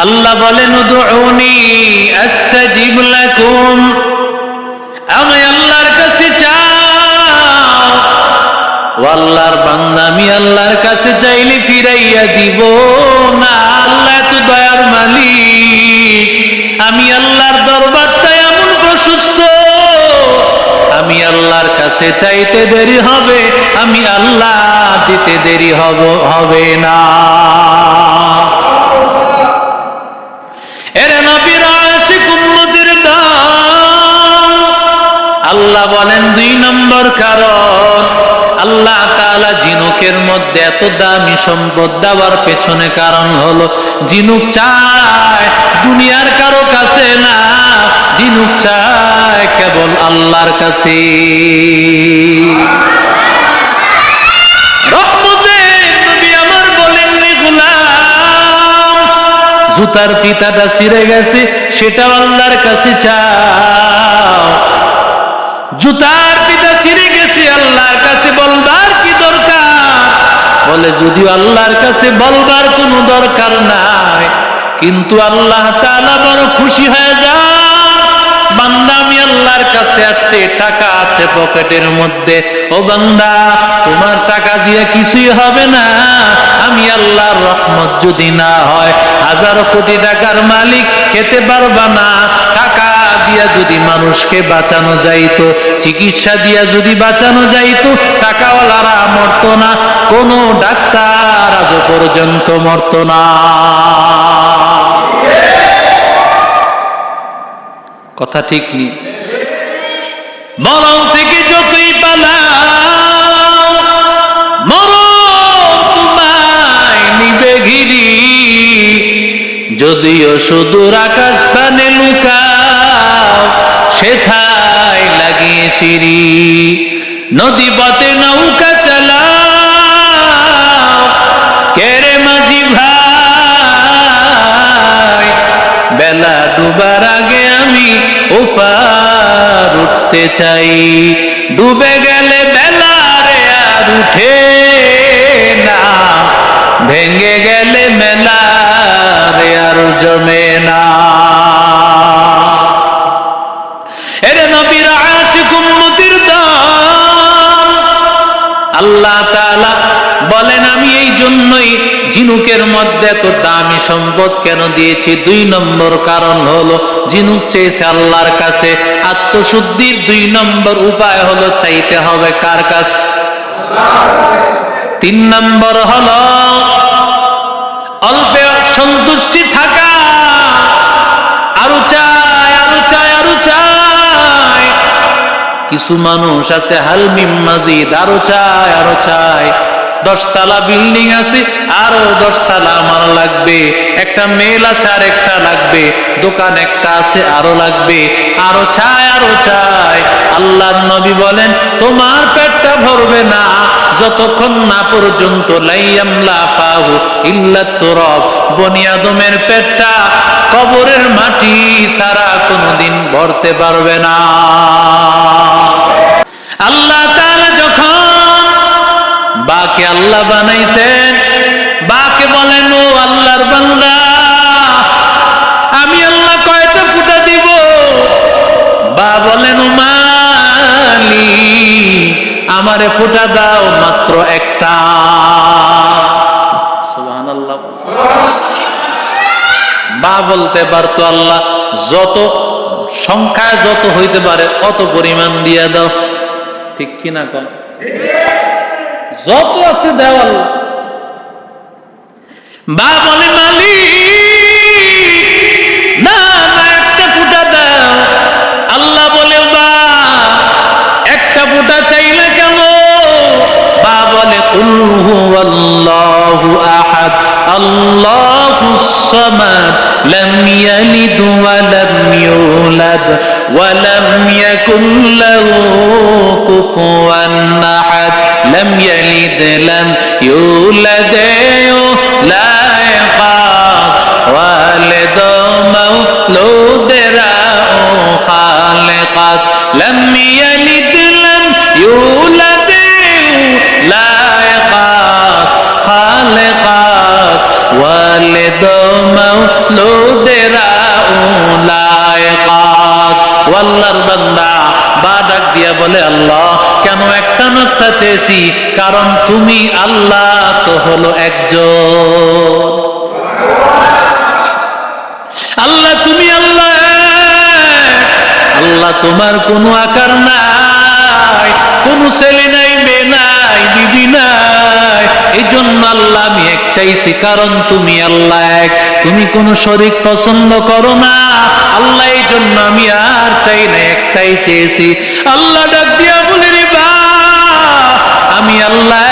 আল্লাহ বলেন উদউনি আস্তাজিব লাকুম, আমি আল্লাহর কাছে চাও। ও আল্লাহর বান্দা, আমি আল্লাহর কাছে চাইলে ফিরাইয়া দিব না। আল্লাহ তো দয়ার মালিক। আমি আল্লাহর দরবারটা এমন প্রশস্ত, আমি আল্লাহর কাছে চাইতে দেরি হবে, আমি আল্লাহ দিতে দেরি হবে না। এর নবীর আশিক উম্মতের দল, আল্লাহ বলেন 2 নম্বর কারণ আল্লাহ তাআলা জিনুকের মধ্যে এত দামি সম্পদ দেওয়ার পেছনে কারণ হলো জিনুক চায় দুনিয়ার কারো কাছে না, জিনুক চায় কেবল আল্লাহর কাছে। রহমতের নবী আমার বলেন রে গোলাম, জুতার ফিতাটা ছিঁড়ে গেছে সেটাও আল্লাহর কাছে চাও। জুতার ফিতা ছিঁড়ে গেছে আল্লাহর কাছে বলবার কি দরকার? বলে যদিও আল্লাহর কাছে বলবার কোনো দরকার নাই, কিন্তু আল্লাহ তাআলা বড় খুশি হয়ে যান, বান্দা আমি আল্লাহর কাছে আসছে, টাকা আছে পকেটের মধ্যে। ও বান্দা, তোমার টাকা দিয়ে কিছুই হবে না, আমি আল্লাহর রহমত যদি না হয় 1000 কোটি টাকার মালিক খেতে পারবা না। টাকা দিয়া যদি মানুষকে বাঁচানো যাইতো, চিকিৎসা দিয়া যদি বাঁচানো যাইতো, টাকাওয়ালারা মরতো না, কোনো ডাক্তার আজ পর্যন্ত মরতো না। কথা ঠিক নেই? মরণ থেকে যতই পালাও, মরণ তোমায় নিবে ঘিরি। যদিও সুদূর আকাশ পানে লুকাও, সেথায় লাগিয়ে সিঁড়ি। নদী পথে নৌকা চালাও, কেরে মাঝি ভাই, বেলা ডুবার আগে আমি ওপার উঠতে চাই। ডুবে গেলে বেলা রে আর উঠে না, ভেঙে গেলে মেলা রে আর জমে না। এরে নবীর আশিক উম্মতের দল, আল্লাহ তাআলা বলেন আমি এই জন্যই জিনুকের মধ্যে এত দামি সম্পদ কেন দিয়েছি। 2 নম্বর কারণ হলো জিনুক চেয়েছে আল্লাহর কাছে। আত্মশুদ্ধির 2 নম্বর উপায় হলো চাইতে হবে কার কাছে? 3 নম্বর হলো অল্পে সন্তুষ্টি থাকা, আরো চায় আরো চায় আরো চায়। কিছু মানুষ আছে হালমিম মাজিদ, আরো চায় আরো চায়। 10 তলা বিল্ডিং আছে, আরো 10 তলা আমার লাগবে। একটা মেল আছে আর একটা লাগবে, দোকান একটা আছে আরো লাগবে। আরো চায় আরো চায়। আল্লাহর নবী বলেন তোমার পেটটা ভরবে না যতক্ষণ না পর্যন্ত লাইয়ামলা ফাহু ইল্লা তুরাব, বনি আদমের পেটটা কবরের মাটি ছাড়া কোনোদিন ভরতে পারবে না। আল্লাহ তাআলা যখন বাকে আল্লাহ বানাইছেন, বাকে বলেন ও আল্লাহর বান্দা, আমি আল্লাহ কয়টা ফুটা দিব? বা বলেন ও মালিক, আমারে ফুটা দাও মাত্র একটা। সুবহানাল্লাহ। বা বলতে পারতো আল্লাহ যত সংখ্যায় যত হইতে পারে অত পরিমাণ দিয়ে দাও, ঠিক কিনা কন? যত আছে দেও আল্লাহ। বা বলে মালিক না না একটা ফুটা দাও। আল্লাহ বলে বা একটা ফুটা চাইলে কেন? বা বলে কুল হুয়াল্লাহু আহাদ আল্লাহুস সামাদ লাম ইয়ালিদ ওয়া লাম ইউলাদ ওয়া লাম ইয়াকুল লাহু কুফুয়ান আহাদ লাম ইয়ালিদ লাম ইউলাদ লা ইয়াখাফ ওয়ালিদ মাওলুদেরা খালিকাত লাম ইয়ালিদ লাম ইউলাদ লা ইয়াখাফ খালিকাত ওয়ালিদ মাওলুদ লায়কাত। ও আল্লাহর বান্দা, বা ডাক দিয়া বলে আল্লাহ কেন একটা নকটা চেয়েছি? কারণ তুমি আল্লাহ তো হলো একজন। আল্লাহ তুমি আল্লাহ, আল্লাহ তোমার কোনো আকার নাই, কোনো ছেলে নাই, মেয়ে নাই, বিবি নাই। এই জন্য আল্লাহ আমি এক চাইছি, কারণ তুমি আল্লাহ এক, তুমি কোনো শরীক পছন্দ করো না আল্লাহ। এই জন্য আমি আর চাই না, একটাই চেয়েছি। আল্লাহ ডাক দিয়া বলে রে বা, আমি আল্লাহ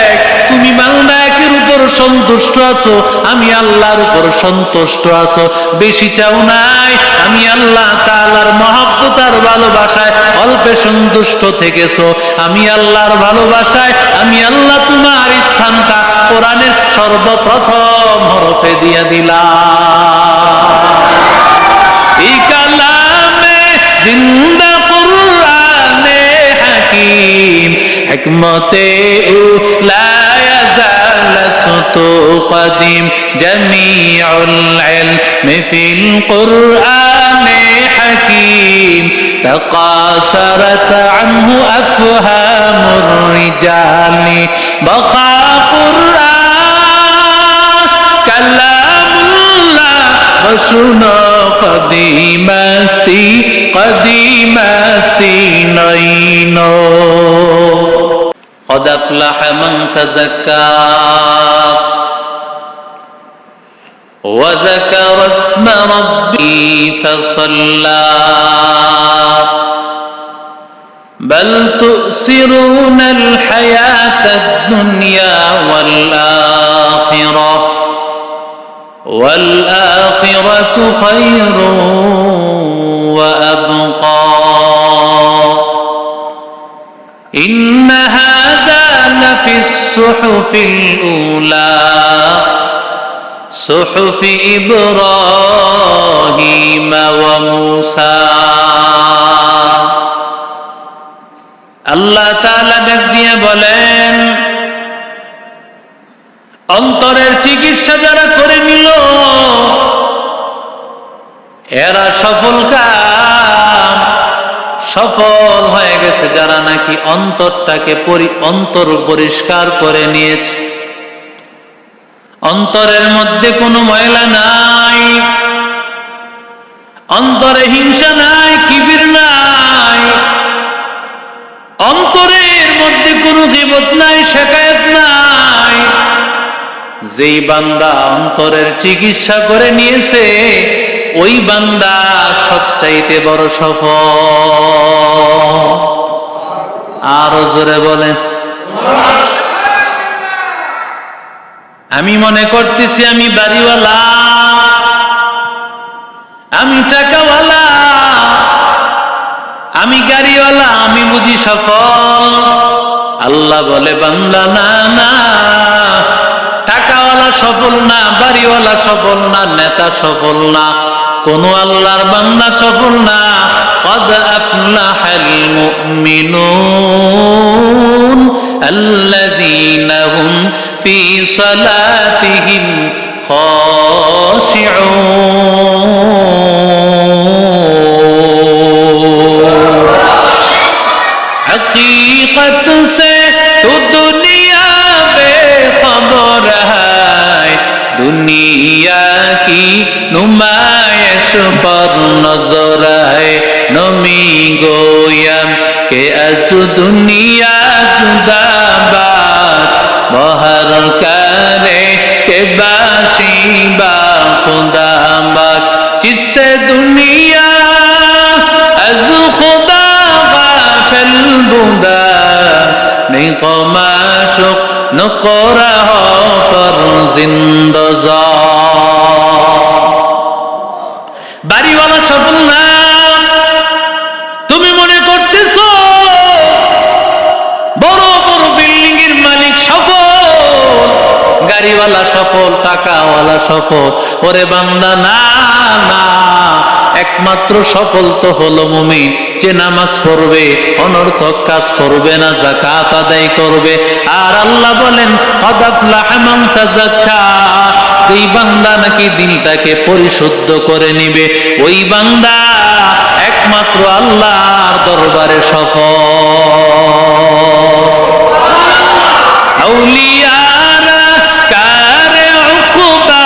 এক, তুমি বান্দা একের উপর সন্তুষ্ট আছো, আমি আল্লাহর উপর সন্তুষ্ট আছো, বেশি চাও নাই। আমি আল্লাহ তাআলার মহব্বত আর ভালোবাসায় অল্পে সন্তুষ্ট থেকেছো, আমি আল্লাহর ভালোবাসায় আমি আল্লাহ তোমার স্থানটা কোরআনের সর্বপ্রথম হরফে দিয়া দিলাম। এই কালামে জিন্দা কুরআনে হাকিম, হিকমতে উলা ইয়াজাল সুতু কদিম, জামিউল ইলমি ফিল কুরআনে হাকিম, تقاصرت عنه أفهام الرجال، بقى قرآن كلام الله وسنة قديم استي نينو. قد أفلح من تزكى وذكر اسم ربه فصلى، بل تؤثرون الحياة الدنيا والآخرة خير وأبقى، إن هذا لفي الصحف الأولى صحف إبراهيم وموسى. আল্লাহ তাআলা ডাক দিয়ে বলেন, অন্তরের চিকিৎসা যারা করে নিল এরা সফল কাম, সফল হয়ে গেছে যারা নাকি অন্তরটাকে অন্তর পরিষ্কার করে নিয়েছে, অন্তরের মধ্যে কোনো ময়লা নাই, অন্তরে হিংসা নাই, কিবির নাই, অন্তরের মধ্যে কোনো গীবত নাই, শিকায়েত নাই। যেই বান্দা অন্তরের চিকিৎসা করে নিয়েছে ওই বান্দা সবচাইতে বড় সফল। আরো জোরে বলেন। আমি মনে করতেছি আমি বাড়িওয়ালা, আমি টাকাওয়ালা, আমি গাড়িওয়ালা, আমি বুঝি সফল। আল্লাহ বলে বান্দা না না, টাকাওয়ালা সফল না, বাড়িওয়ালা সফল না, নেতা সফল না, কোন আল্লাহর বান্দা সফল না। قد أفلح المؤمنون الذين هم في صلاتهم خاشعون. حقیقت سے تو دنیا بے خبر ہے، دنیا کی نمائش پر نظر ہے، نمی گویم کہ از دنیا جدا باش، بہر کرے کہ باشی با خدا باش، چست دنیا از خدا غافل بودا، نہیں تو معشوق نقرہ پر زندزا. বাড়িওয়ালা সফল না, তুমি মনে করতেছো বড় বড় বিল্ডিং এর মালিক সফল, গাড়িওয়ালা সফল, টাকাওয়ালা সফল। ওরে বান্দা না না, একমাত্র সফল তো হলো মুমিন যে নামাজ পড়বে, অনর্থক কাজ করবে না, যাকাত আদায় করবে। আর আল্লাহ বলেন কদ আফলাহা মান তাযাক্কা, যেই বান্দা নাকি দিলটাকে পরিশুদ্ধ করে নিবে, ওই বান্দা একমাত্র আল্লাহর দরবারে সফল। আউলিয়ারা কারে উকুবা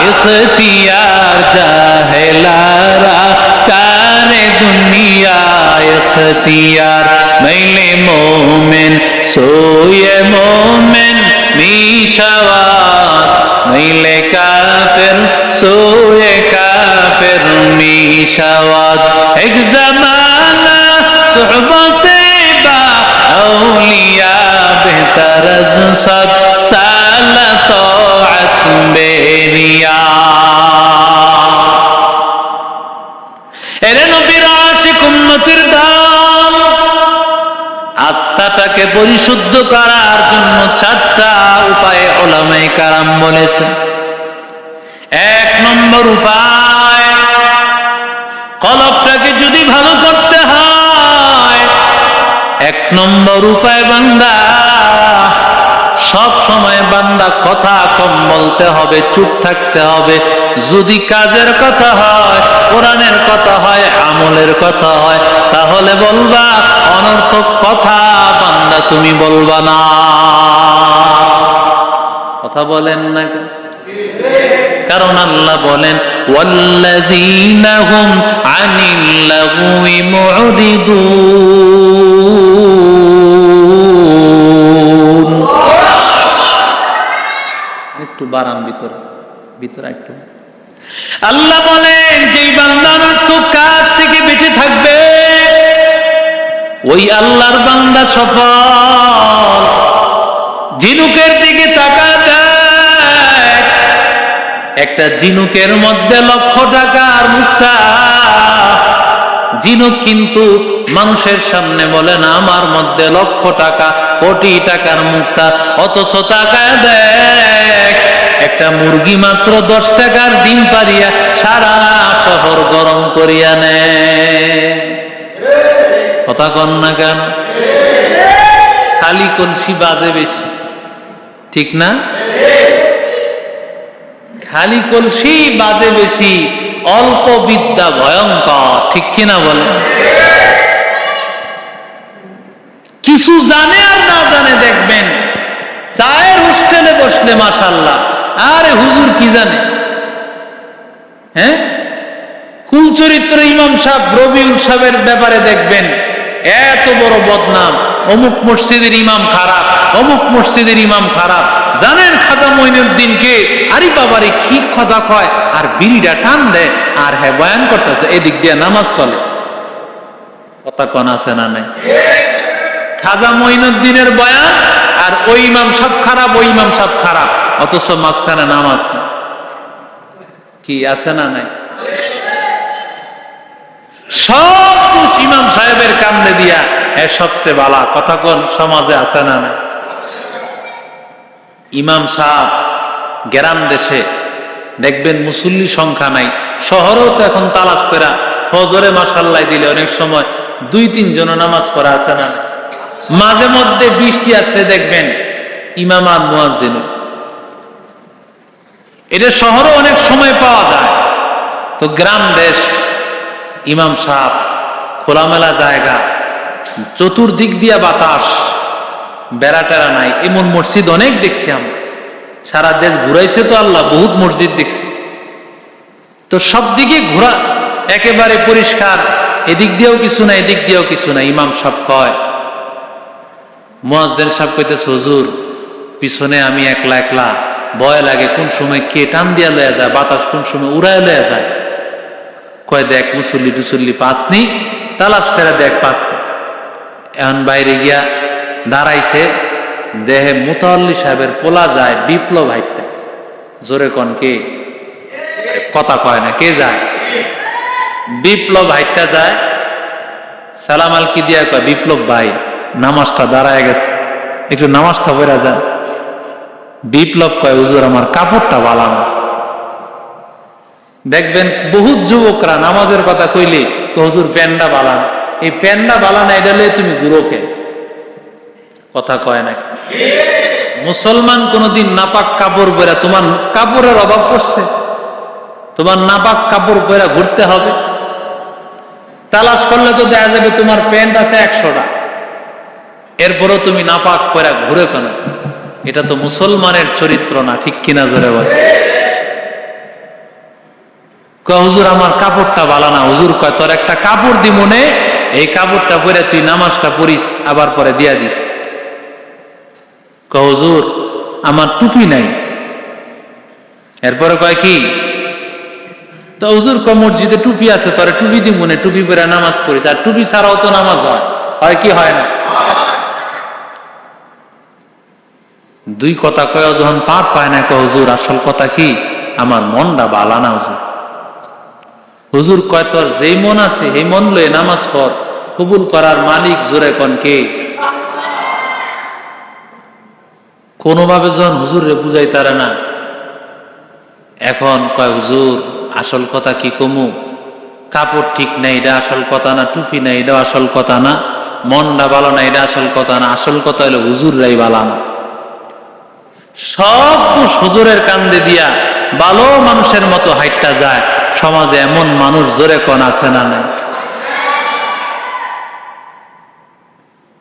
ইখতিয়ার, জাহেলারা কারে দুনিয়া ইখতিয়ার। মাইলে মোমেন সোয়ে মোমেন মিশাওয়াত, মাইলে কাফের সোয়ে কাফের মিশাওয়াত। এক জামানা সুহবতে বা আউলিয়া বেহতর সব সালা তাআত বেরিয়া। এরে নবীর আশিক উম্মতের দল, আত্মাটাকে পরিশুদ্ধ করার জন্য 4টা উপায় উলামায়ে কেরাম বলেছেন। 1 নম্বর উপায়, কলবটাকে যদি ভালো করতে হয়, 1 নম্বর উপায় বান্দা সব সময় বান্দা কথা কম বলতে হবে, চুপ থাকতে হবে। যদি কাজের কথা হয়, কোরআনের কথা হয়, আমলের কথা হয়, তাহলে বলবা। অনর্থক কথা বান্দা তুমি বলবা না। কথা বলেন না, কারণ আল্লাহ বলেন ওয়াল্লাযীনা হুম আনিল লাগwi মু'রিদুন। একটু বারান ভিতরে একটু। আল্লাহ বলেন যেই বান্দা অনর্থক কাজ থেকে বেঁচে থাকবে, ওই আল্লাহর বান্দা সফল। ঝিনুকের দিকে তাকায় দেখ, একটা ঝিনুকের মধ্যে লক্ষ টাকার মুক্তা। ঝিনুক কিন্তু মানুষের সামনে বলে না আমার মধ্যে লক্ষ টাকা, কোটি টাকার মুক্তা। অথচ তাকায় দেখ, একটা মুরগি মাত্র 10 টাকার ডিম পারিয়া সারা শহর গরম করিয়া নেয়। কথা কন না কেন? খালি কলসি বাজে বেশি, ঠিক না? খালি কলসি বাজে বেশি, অল্প বিদ্যা ভয়ঙ্কর, ঠিক কিনা বলেন? কিছু জানে আর না জানে দেখবেন চায়ের হোস্টেলে বসলে মাশাআল্লাহ, আরে হুজুর কি জানে, হ্যাঁ? কুলচরিত্র ইমাম সাহেব রবিউল সাহেবের ব্যাপারে দেখবেন এত বড় বদনাম, অমুক মসজিদের ইমাম খারাপ, অমুক মসজিদের ইমাম খারাপ। জানেন খাজা মঈনুদ্দিনকে? আরে বাবারে কি কথা কয়, আর বিড়িটা টান দেয়, আর হ্যাঁ বয়ান করতেছে, এদিক দিয়ে নামাজ চলে। কথা কোন আছে না নাই? খাজা মঈনুদ্দিনের বয়ান আর ওই ইমাম সাহেব খারাপ, ওই ইমাম সাহেব খারাপ, অথচ মাঝখানে নামাজ কি আছে না নাই? সব দোষ ইমাম সাহেবের কামড়ে দিয়া সবচেয়ে বালা। কথা কোন সমাজে আছে না নাই? ইমাম সাহেব গ্রাম দেশে দেখবেন মুসল্লি সংখ্যা নাই, শহরেও তো এখন তালাশ করা ফজরে মাশাআল্লাহ দিলে অনেক সময় 2-3 জন নামাজ পড়া আছে না। মাঝে মধ্যে বৃষ্টি আসতে দেখবেন ইমাম আর মুয়াজ্জিন। এটা শহরে অনেক সময় পাওয়া যায়, তো গ্রাম দেশ ইমাম সাহেব খোলামেলা জায়গা, চতুর্দিক দিয়া বাতাস, বেড়া টেরা নাই, এমন মসজিদ অনেক দেখছি আমরা। সারা দেশ ঘুরাইছে তো আল্লাহ, বহুত মসজিদ দেখছি। তো সব দিকে ঘোরা একেবারে পরিষ্কার, এদিক দিয়েও কিছু না, এদিক দিয়েও কিছু না। ইমাম সাহেব কয়, মুয়াজ্জিন সাহেব কইতেছে হুজুর পিছনে আমি একলা একলা, ভয় লাগে কোন সময় কে টান দিয়া লয়ে যায়, বাতাস কোন সময় উড়ায় লয়ে যায়। কয় দেখ মুসল্লি টুসল্লি পাসনি, তালাশ করে দেখ পাসনি। এখন বাইরে গিয়া দাঁড়াইছে, দেহে মুতাওয়াল্লি সাহেবের পোলা যায় বিপ্লব হাইটটা। জোরে কন কে? কথা কয় না, কে যায়? বিপ্লব হাইটটা যায়, সালাম আলকি দিয়া কয় বিপ্লব ভাই নামাজটা দাঁড়ায় গেছে, একটু নামাজটা পড়া যায়। বিপ্লব কয় হুজুর আমার কাপড়টা বালানো। দেখবেন বহুত যুবকরা নামাজের কথা কইলে হুজুর প্যান্ডা বালান, এই প্যান্ডা বালান এটা লয়ে তুমি গুরোকে। কথা কয় নাকি? মুসলমান কোনদিন নাপাক কাপড় পরে, তোমার কাপড়ের অভাব পড়ছে, তোমার নাপাক কাপড় পরে ঘুরতে হবে? তালাশ করলে তো দেখা যাবে তোমার প্যান্ট আছে 100টা, এরপরও তুমি নাপাক পরে ঘুরে কেন? এটা তো মুসলমানের চরিত্র না, ঠিক কিনা জোরে বলে? হুজুর আমার কাপড়টা ভালো না। হুজুর কয় তোর একটা কাপড় দি মনে, এই কাপড়টা পরে তুই নামাজটা পড়িস, আবার পরে দিয়া দিস। হুজুর আমার টুপি নাই। এরপরে কয় কি? তো হুজুর কয় মসজিদে টুপি আছে, তোর টুপি দি মনে, টুপি পরে নামাজ পড়িস। আর টুপি ছাড়াও তো নামাজ হয় কি হয় না? দুই কথা কয় যখন পার পায় না, কয় হুজুর আসল কথা কি, আমার মনটা বালা না হুজুর। হুজুর কয় তোর যেই মন আছে এই মন লয়ে নামাজ পড়, কবুল করার মালিক জোরে কোন কে? কোনোভাবে যখন হুজুরে বুঝাই তারা না, এখন কয় হুজুর আসল কথা কি কমু, কাপড় ঠিক নাই এটা আসল কথা না, টুপি নাই এটা আসল কথা না, মনটা ভালো না এটা আসল কথা না, আসল কথা হলো হুজুররাই ভালো না। সব হুজুরের কান্দে দিয়া ভালো মানুষের মতো হাইটটা যায়। সমাজে এমন মানুষ জোরে কোন আছে না নাই?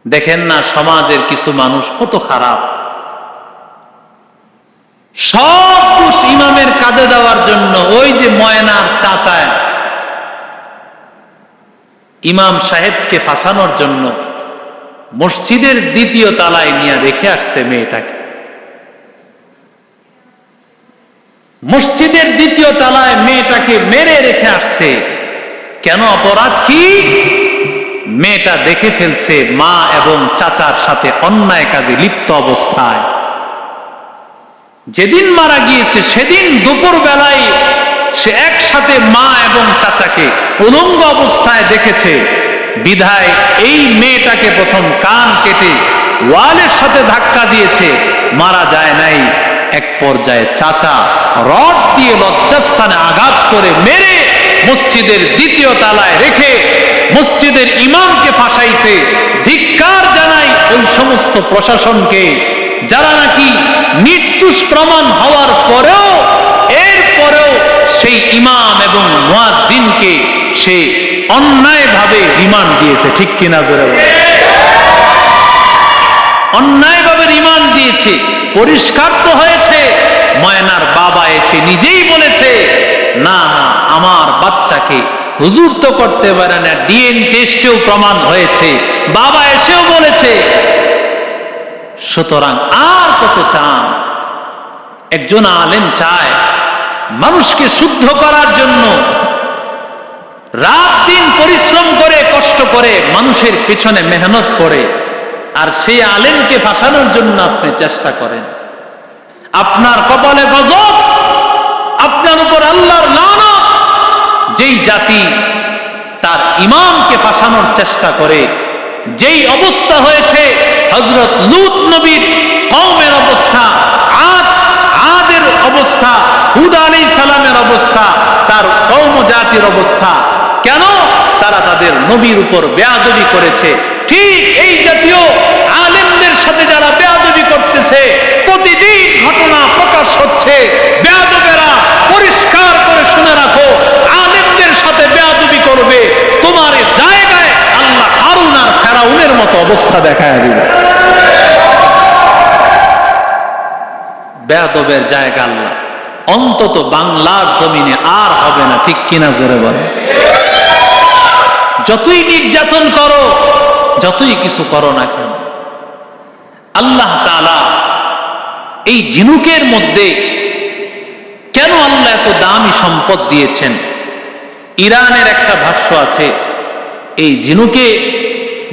দেখেন না সমাজের কিছু মানুষ কত খারাপ, সব দোষ ইমামের কাঁধে দেওয়ার জন্য। ওই যে ময়নার চাচায় ইমাম সাহেবকে ফাঁসানোর জন্য মসজিদের 2য় তলায় নিয়ে রেখে আসছে মেয়েটাকে। মসজিদের 2য় তলায় মেয়েটাকে মেরে রেখে আসছে। কেন? অপরাধ কি? মেয়েটা দেখে ফেলছে মা এবং চাচার সাথে অন্যায় কাজে লিপ্ত অবস্থায়। যেদিন মারা গিয়েছে সেদিন দুপুর বেলায় সে একসাথে মা এবং চাচাকে উলঙ্গ অবস্থায় দেখেছে। বিধায় এই মেয়েটাকে প্রথম কান কেটে ওয়ালের সাথে ধাক্কা দিয়েছে, মারা যায় নাই। এক পর্যায়ে চাচা রড দিয়ে লজ্জাস্থানে আঘাত করে মেরে মসজিদের 2য় তলায় রেখে মসজিদের ইমামকে ফাঁসাইছে। ধিক্কার জানাই ওই সমস্ত প্রশাসনকে যারা নাকি নির্দোষ প্রমাণ হওয়ার পরেও এরপরেও সেই ইমাম এবং মুয়াজ্জিনকে সে অন্যায়ভাবে রিমান্ড দিয়েছে। ঠিক কিনা জোরে বলে? অন্যায়ভাবে রিমান্ড দিয়েছে। পরিষ্কার তো হয়েছে। ময়নার বাবা এসে নিজেই বলেছে, না না আমার বাচ্চাকে হুজুর তো করতে পারে না, ডিএনএ টেস্টেও প্রমাণ হয়েছে। বাবা এসেও বলেছে। সুতরাং আর কত চান? একজন আলেম চায় মানুষকে শুদ্ধ করার জন্য রাত দিন পরিশ্রম করে কষ্ট করে মানুষের পেছনে মেহনত করে, আর সেই আলেমকে ফাঁসানোর জন্য আপনি চেষ্টা করেন। আপনার কপালে গজব, আপনার উপর আল্লাহর লানত। যেই জাতি তার ইমামকে ফাঁসানোর চেষ্টা করে, যেই অবস্থা হয়েছে হযরত লূত নবীর কওমের অবস্থা, আদের অবস্থা, হুদ আলাইহিস সালামের অবস্থা, তার কওম জাতির অবস্থা। কেন? তারা তাদের নবীর উপর বেয়াদবি করেছে। ঠিক এই জাতীয় আলেমদের সাথে যারা বেয়াদবি করতেছে, প্রতিদিন ঘটনা প্রকাশ হচ্ছে। বেয়াদবেরা পরিষ্কার করে শুনে রাখো, আলেমদের সাথে বেয়াদবি করবে, তোমার জায়গায় আল্লাহ হারুন আর ফেরাউনের মতো অবস্থা দেখায় দিবে। বেয়াদবের জায়গা আল্লাহ অন্তত বাংলার জমিনে আর হবে না। ঠিক কিনা জোরে বলে? যতই নির্যাতন করো, যতই কিছু করো না কেন, আল্লাহ তাআলা এই ঝিনুকের মধ্যে কেন আল্লাহ এত দামি সম্পদ দিয়েছেন? ইরানের একটা ভাষ্য আছে, এই ঝিনুকে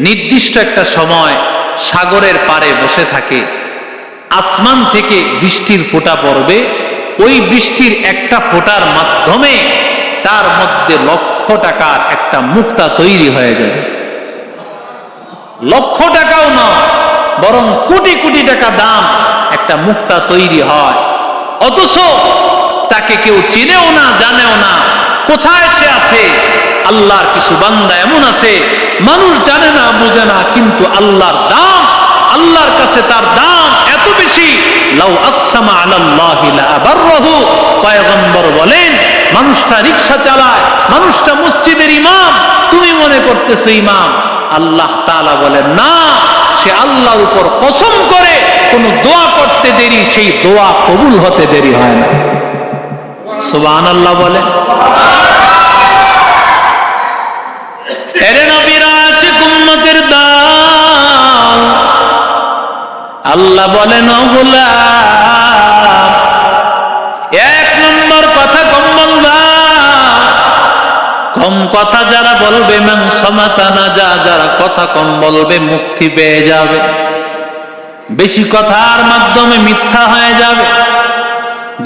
নির্দিষ্ট একটা সময় সাগরের পাড়ে বসে থাকে, আসমান থেকে বৃষ্টির ফোঁটা পড়বে, ওই বৃষ্টির একটা ফোঁটার মাধ্যমে তার মধ্যে লক্ষ টাকার একটা মুক্তা তৈরি হয়ে যাবে। লক্ষ টাকাও না, বরং কোটি কোটি টাকা দাম একটা মুক্তা তৈরি হয়। অথচ তাকে কেউ চিনেও না, জানেও না কোথায় সে আছে। আল্লাহর কিছু বান্দা এমন আছে মানুষ জানে না, বুঝে না, কিন্তু আল্লাহর দাম, আল্লাহর কাছে তার দাম এত এত বেশি, লাউ আকসামা আলাল্লাহি লা আবাররাহু। পয়গম্বর বলেন, মানুষটা রিকশা চালায়, মানুষটা মসজিদের ইমাম, তুমি মনে করতেছো ইমাম, আল্লাহ তাআলা বলেন না, সে আল্লাহর উপর কসম করে কোন দোয়া করতে দেরি, সেই দোয়া কবুল হতে দেরি হয় না। সুবহানাল্লাহ বলে। এরে নবীর আশিক উম্মতের দল, আল্লাহ বলেন ও গোলাম, এক নম্বর কথা কম বলবা। কম কথা যারা বলবে মান সামাতা নাজা, যারা কথা কম বলবে মুক্তি পেয়ে যাবে। বেশি কথার মাধ্যমে মিথ্যা হয়ে যাবে,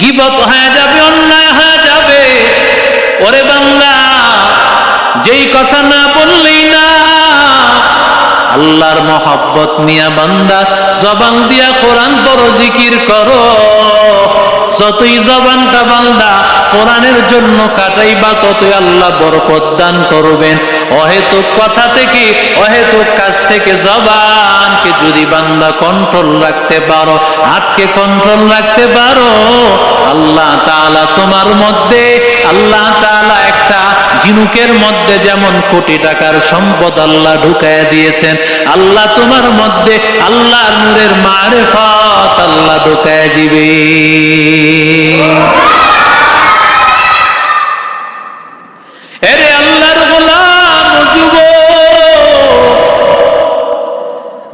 গীবত হয়ে যাবে, অন্যায় হয়ে যাবে। ওরে বান্দা, যেই কথা না বললেই না, আল্লাহর মহব্বত নিয়া বান্দা জবান দিয়া কোরআন পড়ো, জিকির করো। যতই জবানটা বান্দা কোরআনের জন্য কাটাইবা, ততই আল্লাহ বরকত দান করবেন। অহেতুক কথা থেকে, অহেতুক কাজ থেকে জবানকে যদি বান্দা কন্ট্রোল রাখতে পারো, হাতকে কন্ট্রোল রাখতে পারো, আল্লাহ তাআলা তোমার মধ্যে, আল্লাহ তাআলা একটা ঝিনুকের মধ্যে যেমন কোটি টাকার সম্পদ আল্লাহ ঢুকায় দিয়েছেন, আল্লাহ তোমার মধ্যে আল্লাহর নূরের মারিফাত আল্লাহ ঢুকায় দিবে। এরে আল্লাহর গোলাম যুবক,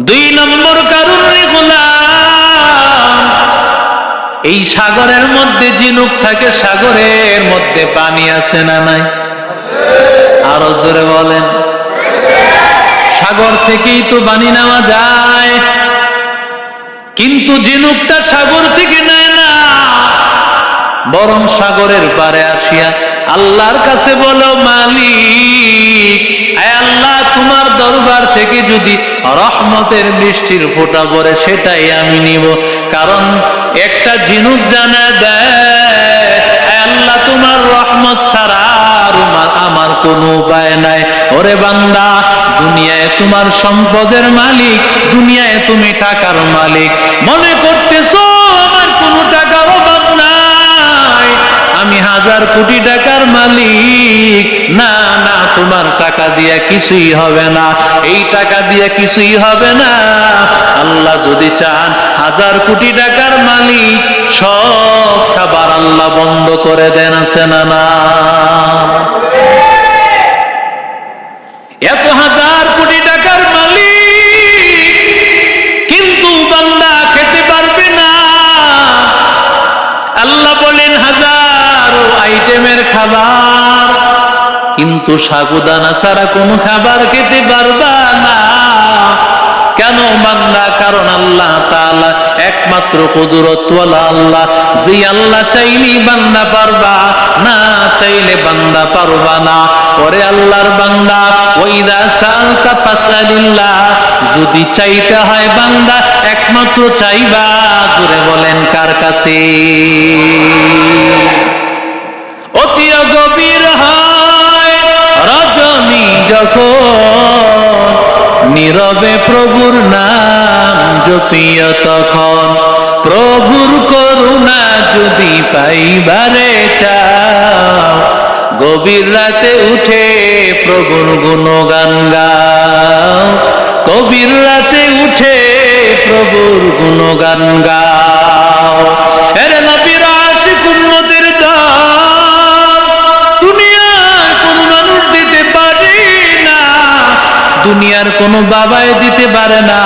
দুই নম্বর কারণ রে গোলাম, এই সাগরের মধ্যে ঝিনুক থাকে, সাগরের মধ্যে পানি আছে না নাই? আরো জোরে বলেন। সাগর থেকেই তো পানি নেওয়া যায়, কিন্তু ঝিনুকটা সাগর থেকে নেয় না, বরং সাগরের পারে আসিয়া আল্লাহর কাছে বলো, মালিক, আয় আল্লাহ, তোমার দরবার থেকে যদি রহমতের বৃষ্টির ফোঁটা পড়ে সেটাই আমি নিব। কারণ একটা ঝিনুক জানা দেয়, আয় আল্লাহ, তোমার রহমত ছাড়া আমার কোনো উপায় নাই। ওরে বান্দা, দুনিয়ায় তোমার সম্পদের মালিক, দুনিয়ায় তুমি টাকার মালিক, মনে করতেছো আমার কোনো টাকার অভাব নাই, আমি 1000 কোটি টাকার মালিক। না না, তোমার টাকা দিয়ে কিছুই হবে না, এই টাকা দিয়ে কিছুই হবে না। আল্লাহ যদি চান 1000 কোটি টাকার মালিক, সব খাবার আল্লাহ বন্ধ করে দেন, আছে না না? এত 1000 কোটি টাকার মালিক, কিন্তু বান্দা খেতে পারবে না। আল্লাহ বলেন 1000 আইটেমের খাবার, কিন্তু সাগুদানা ছাড়া কোনো খাবার খেতে পারবা না। কেন বান্দা? কারণ আল্লাহ তাআলা একমাত্র কুদরতওয়ালা আল্লাহ, যে আল্লাহ চাইলেই বান্দা পারবা, না চাইলে বান্দা পারবা না। পরে আল্লাহর বান্দা, ওয়াইদা সাআলতা ফাসআলিল্লাহ, যদি চাইতে হয় বান্দা একমাত্র চাইবা, জোরে বলেন কার কাছে? অতি গভীর হয় রজনী যখন, নীরবে প্রভুর নাম জপিও তখন। প্রভুর করুণা যদি পাইবারে চাও, গভীর রাতে উঠে প্রভুর গুণগান গাও, গভীর রাতে উঠে প্রভুর গুণগান গাও। এরে নবীর আশিক উম্মতের দল, দুনিয়ার কোন মানুষ দিতে পারে না, দুনিয়ার কোনো বাবাই দিতে পারে না,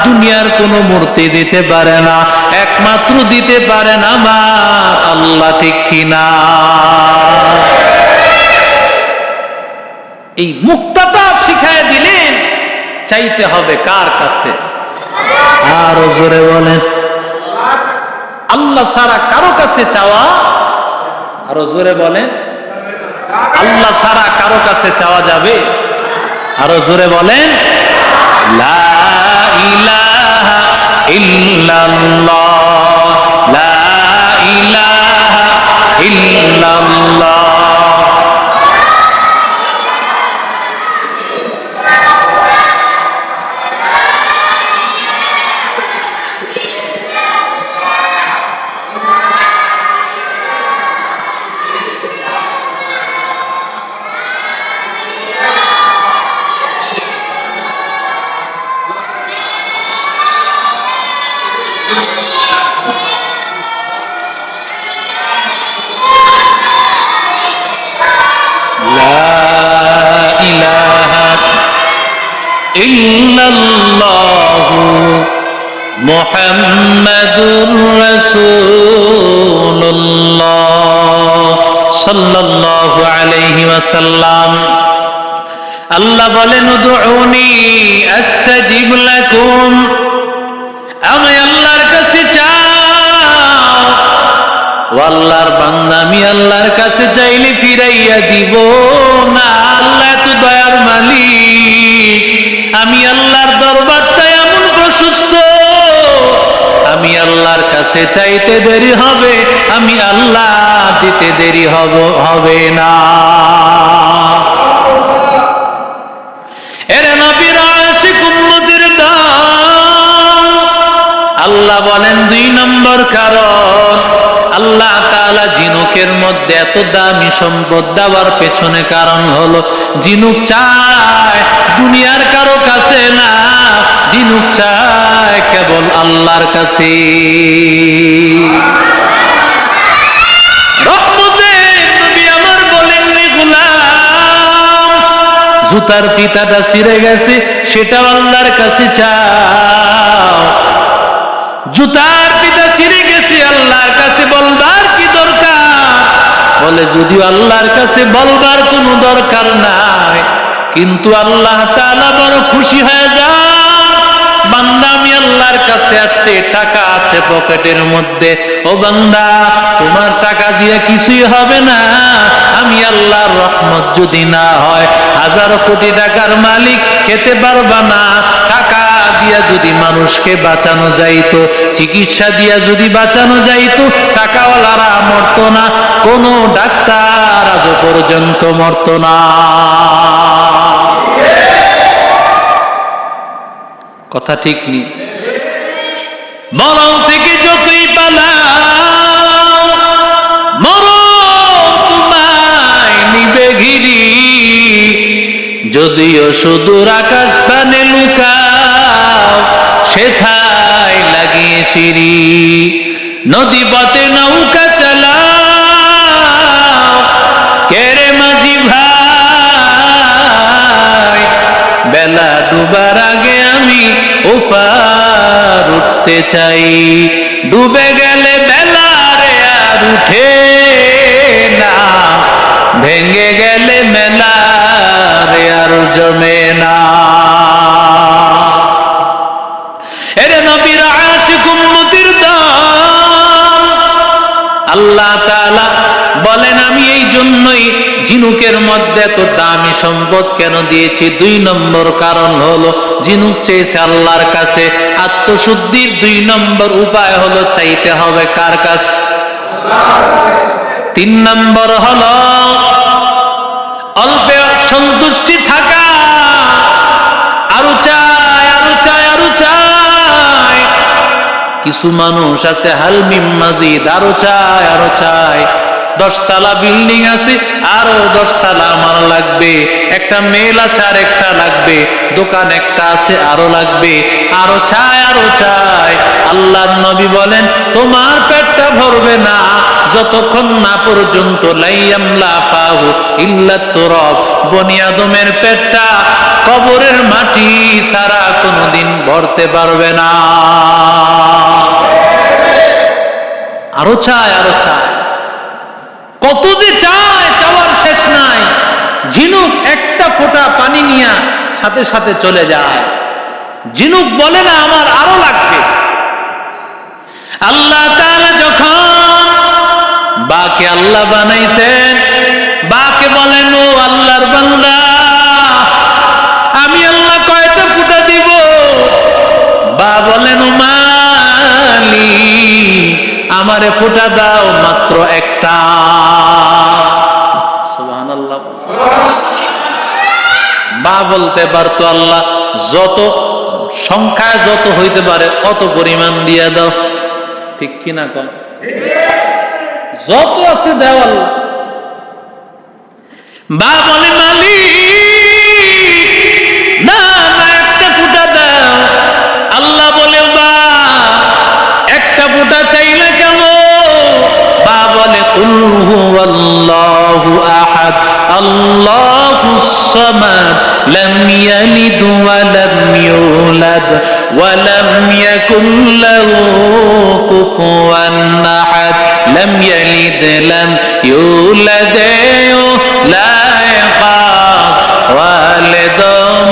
দুনিয়ার কোনো মূর্তি দিতে পারে না, একমাত্র দিতে পারেন আমার আল্লাহ, ঠিক কিনা? এই মুক্তাটা শিখায় দিলেন, চাইতে হবে কার কাছে? আর জোরে বলেন, আল্লাহ ছাড়া কারো কাছে চাওয়া, আরো জোরে বলেন, আল্লাহ ছাড়া কারো কাছে চাওয়া যাবে? আরো জোরে বলেন, লা ইলাহা ইল্লাল্লাহ, লা ইলাহা ইল্লাল্লাহ। লা ইলাহা ইল্লাল্লাহু মুহাম্মাদুর রাসূলুল্লাহ সাল্লাল্লাহু আলাইহি ওয়াসাল্লাম। আল্লাহ বলেন উদউনি আস্তাজিব লাকুম, আমি আল্লাহর কাছে চাও। ও আল্লাহর বান্দা, আমি আল্লাহর কাছে চাইলে ফিরাইয়া দিব না। আল্লাহ তো দয়ার মালিক। আমি আল্লাহর দরবারটা এমন প্রশস্ত, আমি আল্লাহর কাছে চাইতে দেরি হবে, আমি আল্লাহ দিতে দেরি হবে না। এরে নবীর আশিক উম্মতের দল, আল্লাহ বলেন 2 নম্বর কারণ আল্লাহ তাআলা ঝিনুকের মধ্যে এত দামি সম্পদ দেওয়ার পেছনে কারণ হলো ঝিনুক চায় দুনিয়ার কারো কাছে না, ঝিনুক চায় কেবল আল্লাহর কাছে। রহমতের নবী আমার বলেন রে গোলাম, জুতার ফিতাটা ছিঁড়ে গেছে সেটা আল্লাহর কাছে চাও। জুতার ফিতা ছিঁড়ে গেছে আল্লাহর কাছে বলবার কি দরকার? বলে যদিও আল্লাহর কাছে বলবার কোনো দরকার নাই, কিন্তু আল্লাহ তাআলা বড় খুশি হয়ে যান। বান্দা আমি আল্লাহর কাছে আসছে, টাকা আছে পকেটের মধ্যে, ও বান্দা তোমার টাকা দিয়ে কিছুই হবে না। আমি আল্লাহর রহমত যদি না হয় 1000 কোটি টাকার মালিক খেতে পারবা না। টাকা দিয়া যদি মানুষকে বাঁচানো যাইতো, চিকিৎসা দিয়া যদি বাঁচানো যাইতো, টাকাওয়ালারা মরতো না, কোনো ডাক্তার আজ পর্যন্ত মরতো না। কথা ঠিক নেই? মরণ থেকে যতই পালাও, মরণ তোমায় নিবে ঘিরি। যদিও সুদূর আকাশ পানে লুকাও, সেথায় লাগিয়ে সিঁড়ি। নদী পথে নৌকা চালাও, কেরে মাঝি ভাই, বেলা ডুবার আগে আমি ওপার উঠতে চাই। ডুবে গেলে বেলা রে আর উঠে না, ভেঙে গেলে মেলা রে আর জমে না। এরে নবীর আশিক উম্মতের দল, আল্লাহ তাআলা বলেন আমি এই জন্যই ঝিনুকের মধ্যে এত দামি সম্পদ কেন দিয়েছি। 2 নম্বর কারণ হলো ঝিনুক চেয়েছে আল্লাহর কাছে। আত্মশুদ্ধির 2 নম্বর উপায় হলো চাইতে হবে কার কাছে? 3 নম্বর হলো অল্পে সন্তুষ্টি থাকা, আরো চায় আরো চায় আরো চায়। কিছু মানুষ আছে হালমিম মাজিদ, আরো চায় আরো চায়। 10 তলা বিল্ডিং আছে, আরো 10 তলা আমার লাগবে। একটা মেল আছে আর একটা লাগবে, দোকান একটা আছে আরো লাগবে। আরো চায় আরো চায়। আল্লাহর নবী বলেন তোমার পেটটা ভরবে না যতক্ষণ না পর্যন্ত লাইয়ামলা ফাহু ইল্লা তুরাব, বনি আদমের পেটটা কবরের মাটি ছাড়া কোনোদিন ভরতে পারবে না। আরো চায় আরো চায়, কত যে চায়, চাওয়ার শেষ নাই। ঝিনুক একটা ফোঁটা পানি নিয়ে সাথে সাথে চলে যায়। ঝিনুক বলে না আমার আরো লাগবে। আল্লাহ তাআলা যখন বাকে আল্লাহ বানাইছেন, বাকে বলেন ও আল্লাহর বান্দা, আমি আল্লাহ কয়টা ফোঁটা দিব? বা বলেন ও মালিক আমারে ফোঁটা দাও মাত্র একটা। সুবহানাল্লাহ। বা বলতে পারতো আল্লাহ যত সংখ্যা যত হইতে পারে অত পরিমাণ দিয়ে দাও, ঠিক কিনা কন? যত আছে দেও আল্লাহ। বা বলে মালিক না না একটা ফোঁটা দাও। আল্লাহ বলে বা একটা ফোঁটা চাইলে কেন? বা বলে কুল হুয়াল্লাহু আহাদ আল্লাহুস সামাদ লাম ইয়ালিদ ওয়া লাম ইউলাদ ওয়া লাম ইয়াকুল লাহু কুফুয়ান আহাদ লাম ইয়ালিদ লাম ইউলাদ লা ইয়াখাফ ওয়ালিদ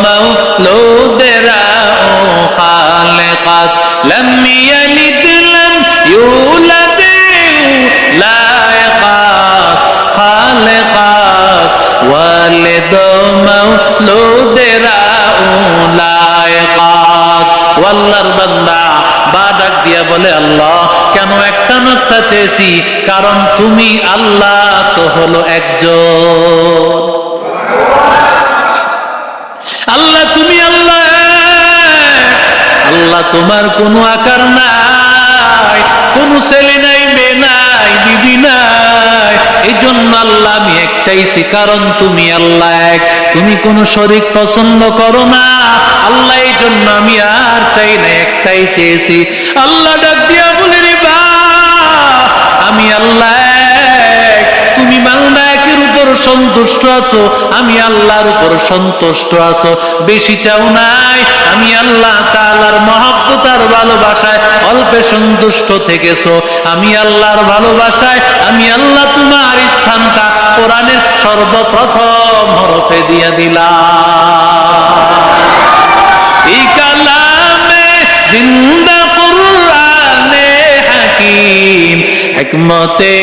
মাওলুদরা খালিকাত লাম ইয়ালিদ লাম ইউলাদ লা ইয়াখাফ খালিকাত ওয়ালিদ মাওলুদরা লা ইয়াখাফ। আল্লাহর বান্দা বা ডাক দিয়া বলে, আল্লাহ কেন একটা নকশা চেয়েছি? কারণ তুমি আল্লাহ তো হলো একজন। আল্লাহ তুমি আল্লাহ, আল্লাহ তোমার কোনো আকার নাই, কোনো ছেলে নাই, মেয়ে নাই, বিবি নাই। এই জন্য আল্লাহ আমি এক চাইছি, কারণ তুমি আল্লাহ এক, তুমি কোনো শরীক পছন্দ করো না আল্লাহ। এই জন্য আমি আর চাই না, একটাই চেয়েছি। আল্লাহ ডাক দিয়া বলে, রে বা আমি আল্লাহ এক, তুমি বান্দা একের উপর সন্তুষ্ট আছো, আমি আল্লাহর উপর সন্তুষ্ট আছো, বেশি চাও নাই। আমি আল্লাহ তাআলার মহব্বত আর ভালোবাসায় অল্পে সন্তুষ্ট থেকেছো। আমি আল্লাহর ভালোবাসায় আমি আল্লাহ তোমার স্থানটা কোরআনের সর্বপ্রথম হরফে দিয়া দিলাম। এই কালামে জিন্দা কুরআনে হাকিম হিকমতে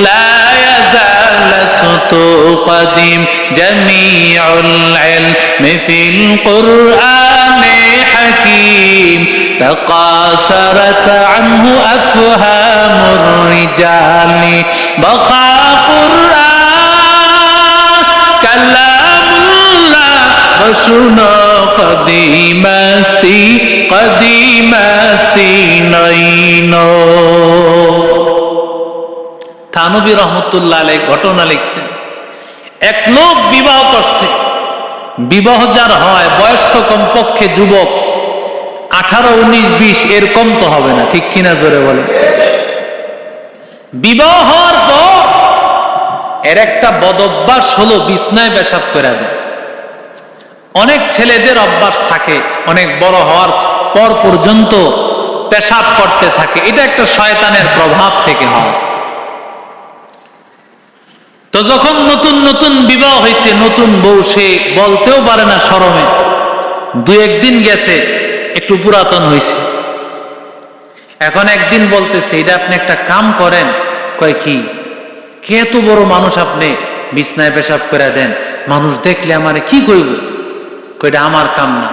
লা ইয়াজাল সুতু কদিম জামিউল ইলমি ফিল কুরআনে হাকিম تقاصرت عنه أفهام الرجال بقى قرآن كلام الله وسنة قديمستي نينو। থানবী রহমতুল্লাহ আলাইহি ঘটনা লিখছেন, এক লোক বিবাহ করছে। বিবাহ যার হয় বয়স তো কমপক্ষে যুবক 18, 19, 20 এর কম তো হবে না, ঠিক কিনা জোরে বলে। বিবাহ হওয়ার পর এর একটা বদ অভ্যাস হলো বিছনায় পেশাব করে দেয়। অনেক ছেলেদের অভ্যাস থাকে অনেক বড় হওয়ার পর পর্যন্ত পেশাব করতে থাকে, এটা একটা শয়তানের প্রভাব থেকে হয়। তো যখন নতুন নতুন বিবাহ হয়েছে, নতুন বউ, সে বলতেও পারে না শরমে, 2-1 দিন গেছে, একটু পুরাতন হয়েছে। এখন একদিন বলতেছে, এটা আপনি একটা কাম করেন। কয় কি? কে এত বড় মানুষ আপনি বিছনায় পেশাব করে দেন, মানুষ দেখলে আমারে কি কইব? কয়টা আমার কাম না।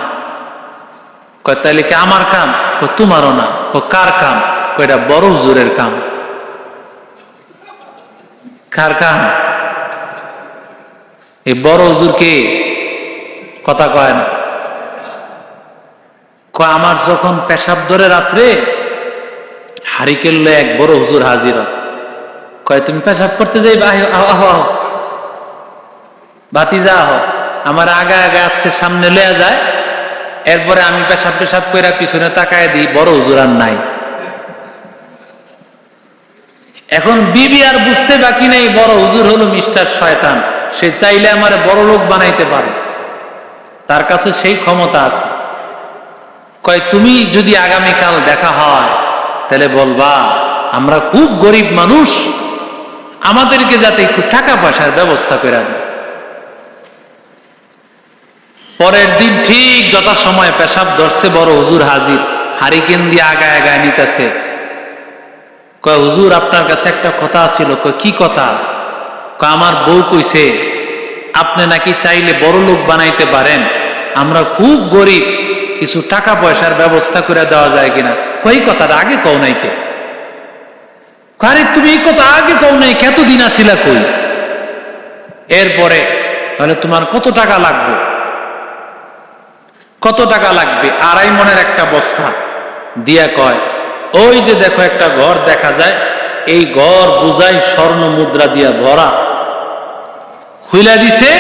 কয় তাহলে কি আমার কাম? কয় তোমারও না। কার কাম? কয়টা বড় হুজুরের কাম। কার কাম? এই বড় হুজুর কে? কথা কয় না। কয় আমার যখন পেশাব ধরে রাত্রে হারিকেল এক বড় হুজুর হাজির হয়। কয় তুমি পেশাব করতে যাই, ভাতিজা আহ, আমার আগা আগা আসতে সামনে লয়া যায়, এরপরে আমি পেশাব পেশাব করে পিছনে তাকায় দিই, বড় হুজুর আর নাই। এখন বিবি আর বুঝতে বাকি নেই, বড় হুজুর হলো মিস্টার শয়তান, সে চাইলে আমার বড় লোক বানাইতে পারে, তার কাছে সেই ক্ষমতা আছে। কয় তুমি যদি আগামীকাল দেখা হয় তাহলে বলবা আমরা খুব গরিব মানুষ, আমাদেরকে যাতে একটু টাকা পয়সার ব্যবস্থা করে দেয়। পরের দিন ঠিক যথাসময়ে পেশাব ধরছে, বড় হুজুর হাজির, হারিকেন দিয়ে আগায় আগায় নিতেছে। কয় হুজুর আপনার কাছে একটা কথা ছিল। কয় কি কথা? কয় আমার বউ কইছে আপনি নাকি চাইলে বড় লোক বানাইতে পারেন, আমরা খুব গরিব, কিছু টাকা পয়সার ব্যবস্থা করে দেওয়া যায় কিনা। কই কথাটা আগে কও নাই কে? আরে তুমি এই কথা আগে কও নাই, কতদিন আসিলা কই? এরপরে তাহলে তোমার কত টাকা লাগবে? কত টাকা লাগবে? 2.5 মণের একটা বস্তা দিয়া কয় ওই যে দেখো একটা ঘর দেখা যায়, এই ঘর বুঝাই স্বর্ণ মুদ্রা দিয়া ভরা। খুইলা দিছে,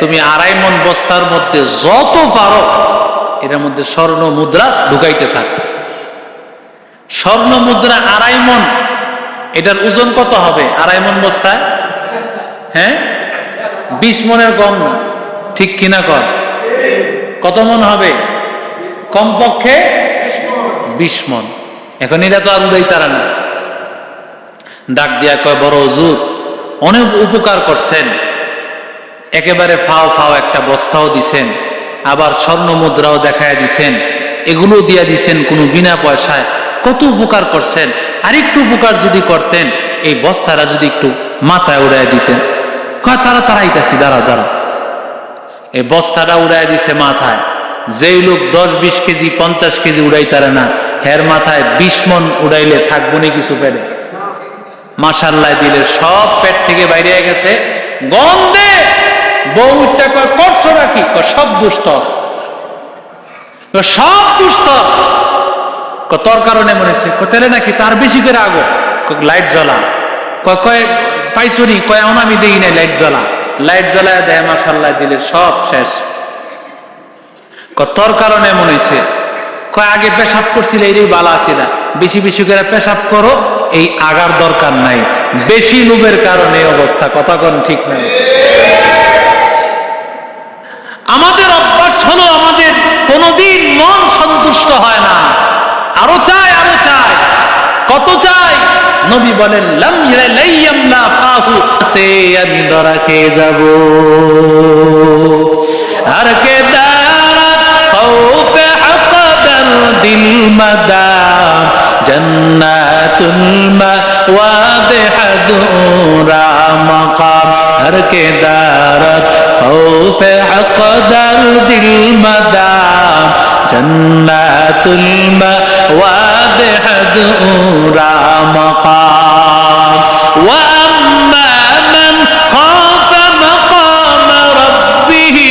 তুমি 2.5 মণ বস্তার মধ্যে যত পারো এর মধ্যে স্বর্ণ মুদ্রা ঢুকাইতে থাক। স্বর্ণ মুদ্রা 2.5 মণ, এটার ওজন কত হবে 2.5 মণ বস্তায়? হ্যাঁ, 20 মনের কম না, ঠিক কিনা কর? কত মন হবে? কমপক্ষে 20 মন। এখন এটা তো আর উড়াই তারা না। ডাক দিয়া কয়, বড় হুজুর অনেক উপকার করছেন, একেবারে ফাও ফাও একটা বস্তাও দিছেন, আবার স্বর্ণ মুদ্রাও দেখায় দিছেন, এগুলো দিয়া দিছেন কোনো বিনা পয়সায়, কত উপকার করছেন। আরেকটু উপকার যদি করতেন, এই বস্তাটা যদি একটু মাথায় উড়াই দিতেন। কয় তারা তারাইতাছি, দাঁড়া দাঁড়া। এই বস্তাটা উড়াই দিছে মাথায়। যেই লোক 10-20 কেজি 50 কেজি উড়াইতারে না, হের মাথায় 20 মন উড়াইলে থাকবো নি কিছু পেটে? মাশাআল্লাহ দিলে সব পেট থেকে বাইরে গেছে গন্ধে। বউটা কয় করছো নাকি? সব দুষ্ট, সব দুষ্ট। তোর কারণে মনে হচ্ছে। তেলে নাকি তার বেশি করে আগো, লাইট জ্বলা। কয় পাইছো নি? কয় আমি দেই নাই, লাইট জ্বলা। লাইট জ্বলায় দেয়, মাশাআল্লাহ দিলে সব শেষ। তোর কারণে মনে হয়েছে। কয় আগে পেশাব করছিল, এই বালা আছে না, বেশি বেশি করে পেশাব করো, এই আগার দরকার নাই। বেশি লোভের কারণে অবস্থা। কথা কোন ঠিক নাই? আমাদের অভ্যাস হলো, আমাদের কোনদিন মন সন্তুষ্ট হয় না, আরো চাই, আরো চাই। কত চাই? নবী বলেন লাম ইয়ামলা ফাহু, সে আমি ধরা খেয়ে যাব। আর কে দারাত খাউফে হাকাদাল দিল মাদাম জান্নাতুল মাওয়াদে হাদুরা মাকাম। আর কে দারাত খাউফে হাকাদাল দিল মাদাম জান্নাতুল মাওয়াদে হাদুরা মাকাম। ওয়া আম্মা মান খাফা মাকাম রাব্বিহি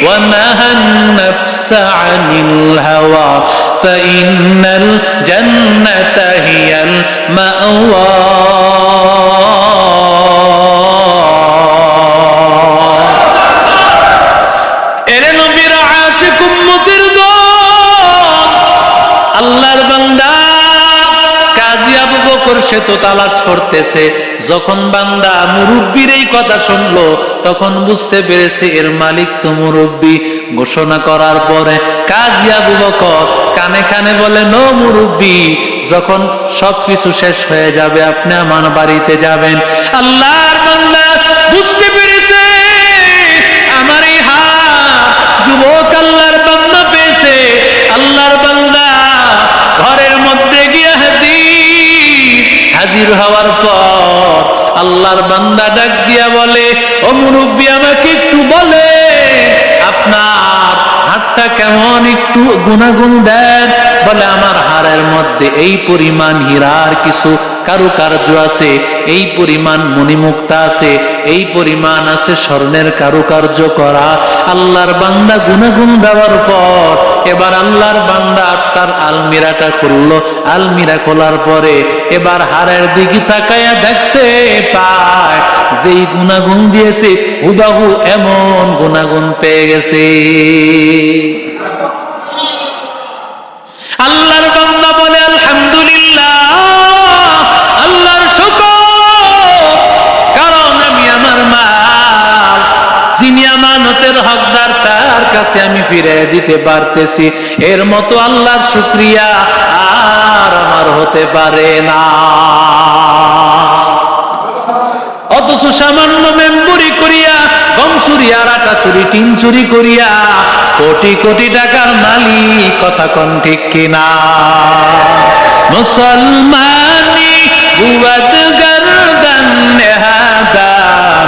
ওয়া নাহান নাফসা আনিল হাওয়া ফাইন্নাল জান্নাতা হিয়াল মাওয়া। এরে নবীর আশিক উম্মতের দল, আল্লাহর বান্দা কাজী আবু বকর সে তো তালাশ করতেছে। যখন বান্দা মুরব্বির এই কথা শুনলো, তখন বুঝতে পেরেছে এর মালিক তো মুরব্বি। ঘোষণা করার পরে কাজী আবু বকর কানে কানে বলে, নো মুরব্বি, যখন সবকিছু শেষ হয়ে যাবে আপনি আমার বাড়িতে যাবেন। আল্লাহর বান্দা বুঝতে পেরেছে আমার এই যুবক আল্লাহর বান্দা পেয়েছে। আল্লাহর বান্দা ঘরের মধ্যে গিয়ে হাজির হওয়ার পর আল্লাহর বান্দা ডাক দিয়া বলে, ও মুরব্বি আমাকে একটু বলে আপনার হাতটা কেমন, একটু গুনাগুন দেন। বলে আমার হাড়ের মধ্যে এই পরিমাণ হীরার কিছু কারুকার্য আছে, এই পরিমাণ মণিমুক্তা আছে, এই পরিমাণ আছে স্বর্ণের কারুকার্য করা। আল্লাহর বান্দা গুনাগুন দেওয়ার পর এবার আল্লাহর বান্দা তার আলমিরাটা খুললো। আলমিরা খোলার পরে এবার হাড়ের দিকে তাকায়া দেখতে পায় যেই গুনাগুন দিয়েছে হুবাহু এমন গুনাগুন পেয়ে গেছে। আল্লাহর বান্দা বলে আলহামদুলিল্লাহ, আল্লাহর শুকর, কারণ আমি আমার মাল যিনি আমানতের হকদার তার কাছে আমি ফিরে দিতে পারতেছি। এর মতো আল্লাহর শুকরিয়া আর আমার হতে পারে না। অথচ সামান্য মেম্বুরি করিয়া, গম চুরি আর আটা চুরি, টিন চুরি করিয়া কোটি কোটি টাকার মালিক। কথা কোন ঠিক কিনা? মুসলমানি বুয়াদ গর্দন নেহাদান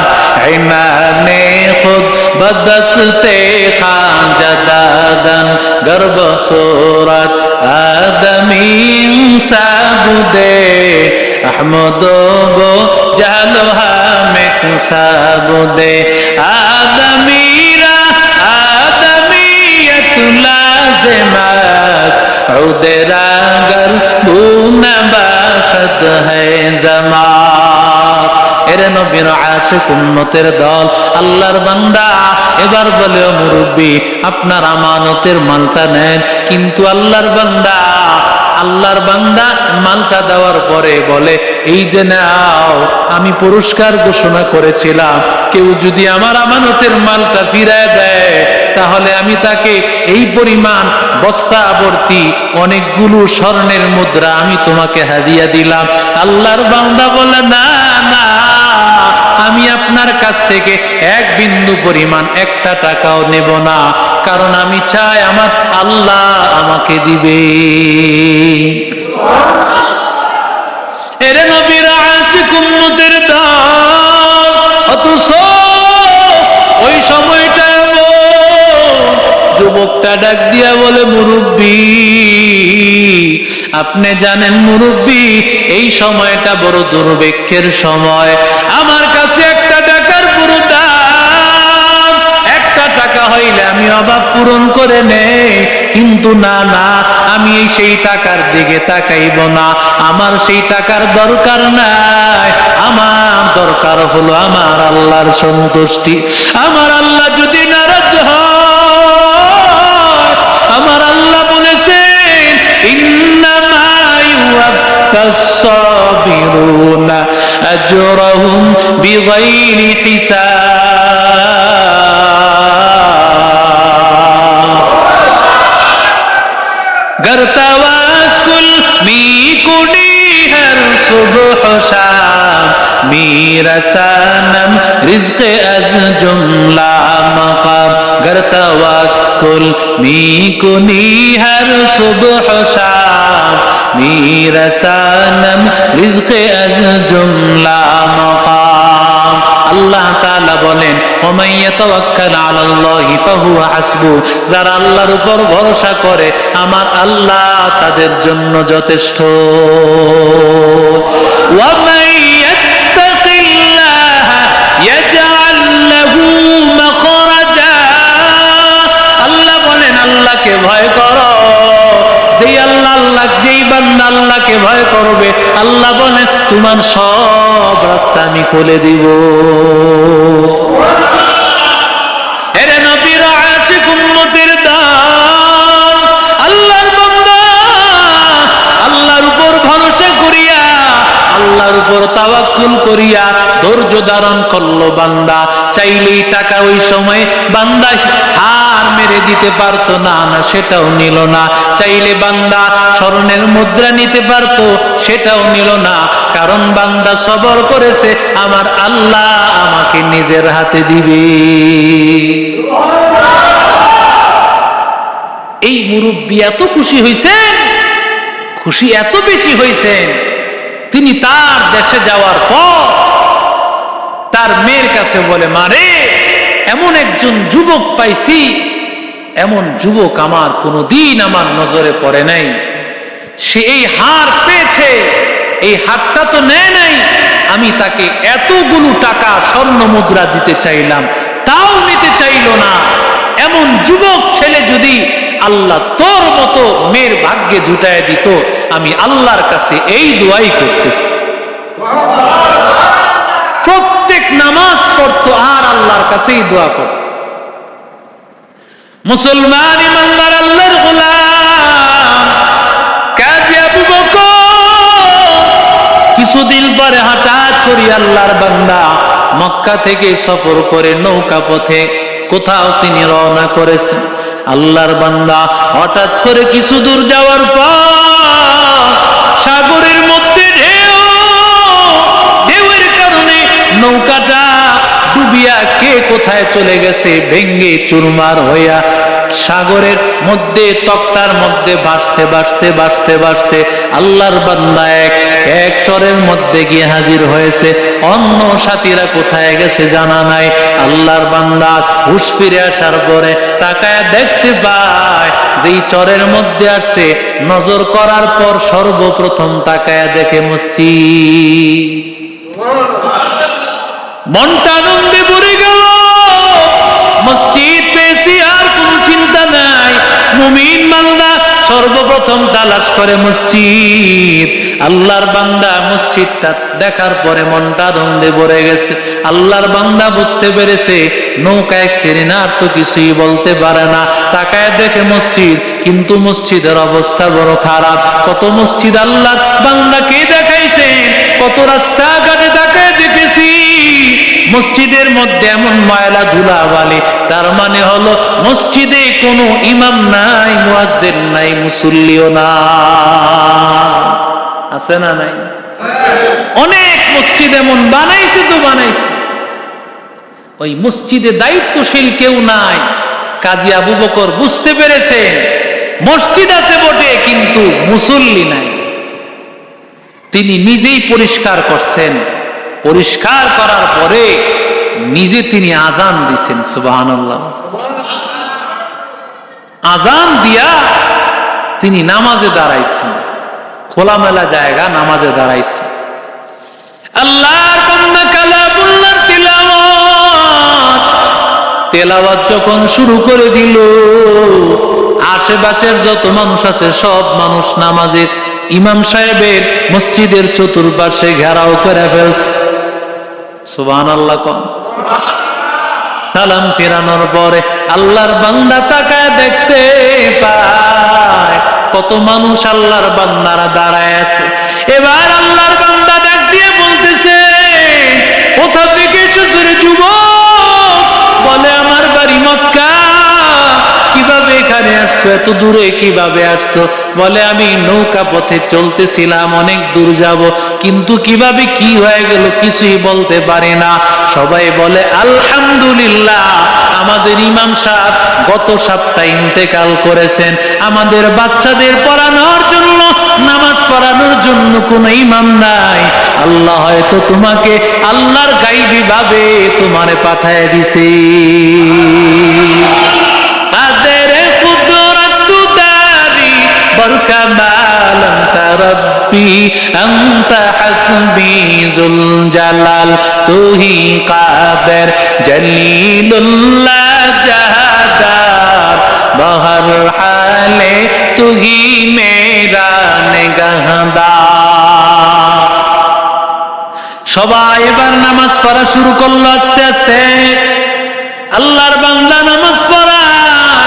ইমানে খুদ বদস্তে খাজাদান গর্ব সুরত আদমি সাবুদে আহমদো গো জালোহা মেক সাবুদে আদমিরা আদমিয়ত লাজিমাত উদেরা গর বুনা বাশদ হ্যায় জামাত। এরে নবীর আশিক উম্মতের দল, আল্লাহর বান্দা এবার বলে, ও মুরব্বি আপনার আমানতের মালটা নেন। কিন্তু আল্লাহর বান্দা মালটা দেওয়ার পরে বলে, এই যে নাও, আমি পুরস্কার ঘোষণা করেছিলাম, কেউ যদি আমার আমানতের মালটা ফিরায় দেয় তাহলে আমি তাকে এই পরিমাণ বস্তা ভর্তি অনেকগুলো স্বর্ণের মুদ্রা আমি তোমাকে হাদিয়া দিলাম। আল্লাহর বান্দা বলে, না না, আমি আপনার কাছ থেকে এক বিন্দু পরিমাণ একটা টাকাও নেব না, কারণ আমি চাই আমার আল্লাহ আমাকে দিবে। এরে নবীর আশিক উম্মতের দল, অথচ ওই সময়টা যুবকটা ডাক দিয়া বলে, মুরব্বী আপনি জানেন মুরব্বী, এই সময়টা বড় দুর্ভিক্ষের সময়, আমার কাছে একটা টাকার পুরো দাম, একটা টাকা হইলে আমি অভাব পূরণ করে নেই, কিন্তু না না, আমি সেই টাকার দিকে তাকাইব না, আমার সেই টাকার দরকার নাই, আমার দরকার হলো আমার আল্লাহর সন্তুষ্টি। আমার আল্লাহ যদি নারাজ হয়, আমার আল্লাহ বলেছেন, ইন্নামা ইউওয়াফাস সাবিরুনা আজরাহুম বিগাইরি হিসাব। गर तवक्कुल मी कुड़ी हर सुबह शाम, मेरा सनम रिज़्क़ अज़ जुमला मक़ाम। गर तवक्कुल मी कुड़ी हर सुबह शाम, मेरा सनम रिज़्क़ अज़ जुमला मक़ाम। আল্লাহ তাআলা বলেন, ওমান ইয়াতাওয়াক্কাল আলাল্লাহি ফাহুয়া হাসবু, যারা আল্লাহর উপর ভরসা করে আমার আল্লাহ তাদের জন্য যথেষ্ট। ওয়ামান ইয়াত্তাকিল্লাহা ইয়াজআল লাহু মাখরাজা, আল্লাহ বলেন আল্লাহকে ভয় করো, যেই যেই বান্দা আল্লাহকে ভয় করবে, আল্লাহ বলেন তোমার সব রাস্তা আমি খুলে দিব। এরে নবীর আশিক উম্মতের দল, আল্লাহর বান্দা আল্লাহর উপর ভরসা করিয়া, আল্লাহর উপর তাওয়াক্কুল করিয়া ধৈর্য ধারণ করলো বান্দা, চাইলেই টাকা ওই সময় বান্দা হার মেরে দিতে পারতো না, না সেটাও নিল না, চাইলে বান্দা স্বর্ণের মুদ্রা নিতে পারতো, সেটাও নিল না, কারণ বান্দা সবর করেছে আমার আল্লাহ আমাকে নিজের হাতে দিবে। এই মুরব্বী এত খুশি হয়েছেন, খুশি এত বেশি হয়েছেন, তিনি তার দেশে যাওয়ার পর তার মেয়ের কাছে বলে, মারে এমন একজন যুবক পাইছি, এমন যুবক আমার কোনোদিন আমার নজরে পড়ে নাই, সে এই হার পেয়েছে, এই হারটা তো নেয় নাই, আমি তাকে এতগুলো টাকা স্বর্ণ মুদ্রা দিতে চাইলাম, তাও নিতে চাইল না। এমন যুবক ছেলে যদি আল্লাহ তোর মতো মেয়ের ভাগ্যে জুটায় দিত, আমি আল্লাহর কাছে এই দোয়াই করতেছি। প্রত্যেক নামাজ পড়তো আর আল্লাহর কাছেই দোয়া করত। মুসলমান ইমানদার আল্লাহর গোলাম কাজী আবু বকর কিছুদিন পরে হঠাৎ করে আল্লাহর বান্দা মক্কা থেকে সফর করে নৌকা পথে কোথাও তিনি রওনা করেছেন। আল্লাহর বান্দা হঠাৎ করে কিছু দূর যাওয়ার পর সাগরের মধ্যে ঢেউয়ের কারণে নৌকাটা ডুবিয়া কে কোথায় চলে গেছে, ভেঙ্গে চুরমার হইয়া সাগরের মধ্যে তক্তার মধ্যে ভাসতে ভাসতে ভাসতে ভাসতে আল্লাহর বান্দা এক চরের মধ্যে গিয়ে হাজির হয়েছে। অন্য সাথীরা কোথায় গেছে জানা নাই। আল্লাহর বান্দা হুঁশ ফিরে আসার পরে তাকায় দেখতে পায় যেই চরের মধ্যে আসছে, নজর করার পর সর্বপ্রথম তাকায় দেখে মসজিদ। মনটা আনন্দে ভরে গেল, মসজিদ পেয়েছি আর কোন চিন্তা নাই। মুমিন বান্দা সর্বপ্রথম তালাশ করে মসজিদ। আল্লাহর বান্দা মসজিদটা দেখার পরে মনটা আনন্দে ভরে গেছে। আল্লাহর বান্দা বুঝতে পেরেছে নৌকায় ছেড়ে আর তো কিছুই বলতে পারে না। তাকায় দেখে মসজিদ, কিন্তু মসজিদের অবস্থা বড় খারাপ। কত মসজিদ আল্লাহর বান্দাকে দেখাইছেন, কত রাস্তাঘাটে তাকায় দেখেছি মসজিদের মধ্যে এমন ময়লা ধুলাবালি, তার মানে হলো মসজিদে কোনো ইমাম নাই, মুয়াজ্জিন নাই, মুসল্লিও না। আছে না নাই? অনেক মসজিদ এমন বানাইছে তো বানাইছে, ওই মসজিদে দায়িত্বশীল কেউ নাই। কাজী আবু বকর বুঝতে পেরেছে মসজিদ আছে বটে কিন্তু মুসল্লি নাই। তিনি নিজেই পরিষ্কার করছেন, পরিষ্কার করার পরে নিজে তিনি আজান দিছেন। সুবহানাল্লাহ। আজান দিয়া তিনি নামাজে দাঁড়াইছেন, খোলামেলা জায়গা, নামাজে দাঁড়াইছেন। আল্লাহর বান্দা কালামুল্লাহর তেলাওয়াত যখন শুরু করে দিল, আশেপাশের যত মানুষ আছে সব মানুষ নামাজের ইমাম সাহেবের মসজিদের চতুর্পাশে ঘেরাও করে ফেলছে। সুবহানাল্লাহ। কোন সালাম ফেরানোর পরে আল্লাহর বান্দা তাকায় দেখতে পায় কত মানুষ আল্লাহর বান্দারা দাঁড়ায় আছে। এবার আল্লাহর বান্দা ডাক দিয়ে বলতেছে, কোথা থেকে এসেছো রে যুবক? বলে আমার বাড়ি মক্কা। কিভাবে এখানে আসছো? এত দূরে কিভাবে আসছো? বলে আমি নৌকা পথে চলতেছিলাম, অনেক দূর যাব, কিন্তু কিভাবে কি হয়ে গেল কিছুই বলতে পারি না। সবাই বলে আলহামদুলিল্লাহ, আমাদের ইমাম সাহেব গত সপ্তাহে ইন্তেকাল করেছেন। আমাদের বাচ্চাদের পড়ানোর জন্য, নামাজ পড়ানোর জন্য কোনো ইমাম নাই। আল্লাহ হয়তো তোমাকে আল্লাহর গাইবি ভাবে তোমারে পাঠায় দিছে। তাদের কুদরত দারি বরকামাল আনতা রব্বি আনতা হাসবি জুল জালাল তুহি কাদের জলিলুল্লাহ জাহাদার বহর হালে তুহি মেরা নিগাহদার। সবাই এবার নামাজ পড়া শুরু করলো আস্তে আস্তে। আল্লাহর বান্দা নামাজ পড়ায়,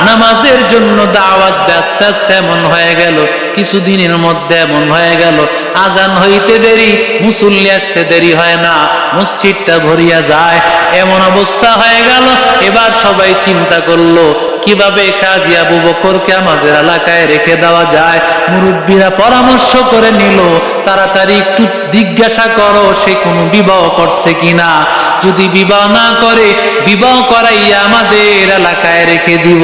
নামাজের জন্য দাওয়াত দেয়। আস্তে আস্তে এমন হয়ে গেল, কিছুদিনের মধ্যে এমন হয়ে গেল, আজান হইতে দেরি, মুসল্লি আসতে দেরি হয় না, মসজিদটা ভরিয়া যায়। এমন অবস্থা হয়ে গেল। এবার সবাই চিন্তা করলো কিভাবে কাজী আবু বকরকে আমাদের এলাকায় রেখে দেওয়া যায়। মুরব্বীরা পরামর্শ করে নিল, তাড়াতাড়ি একটু জিজ্ঞাসা করো সে কোনো বিবাহ করছে কিনা। যদি বিবাহ না করে, বিবাহ করাইয়া আমাদের এলাকায় রেখে দিব।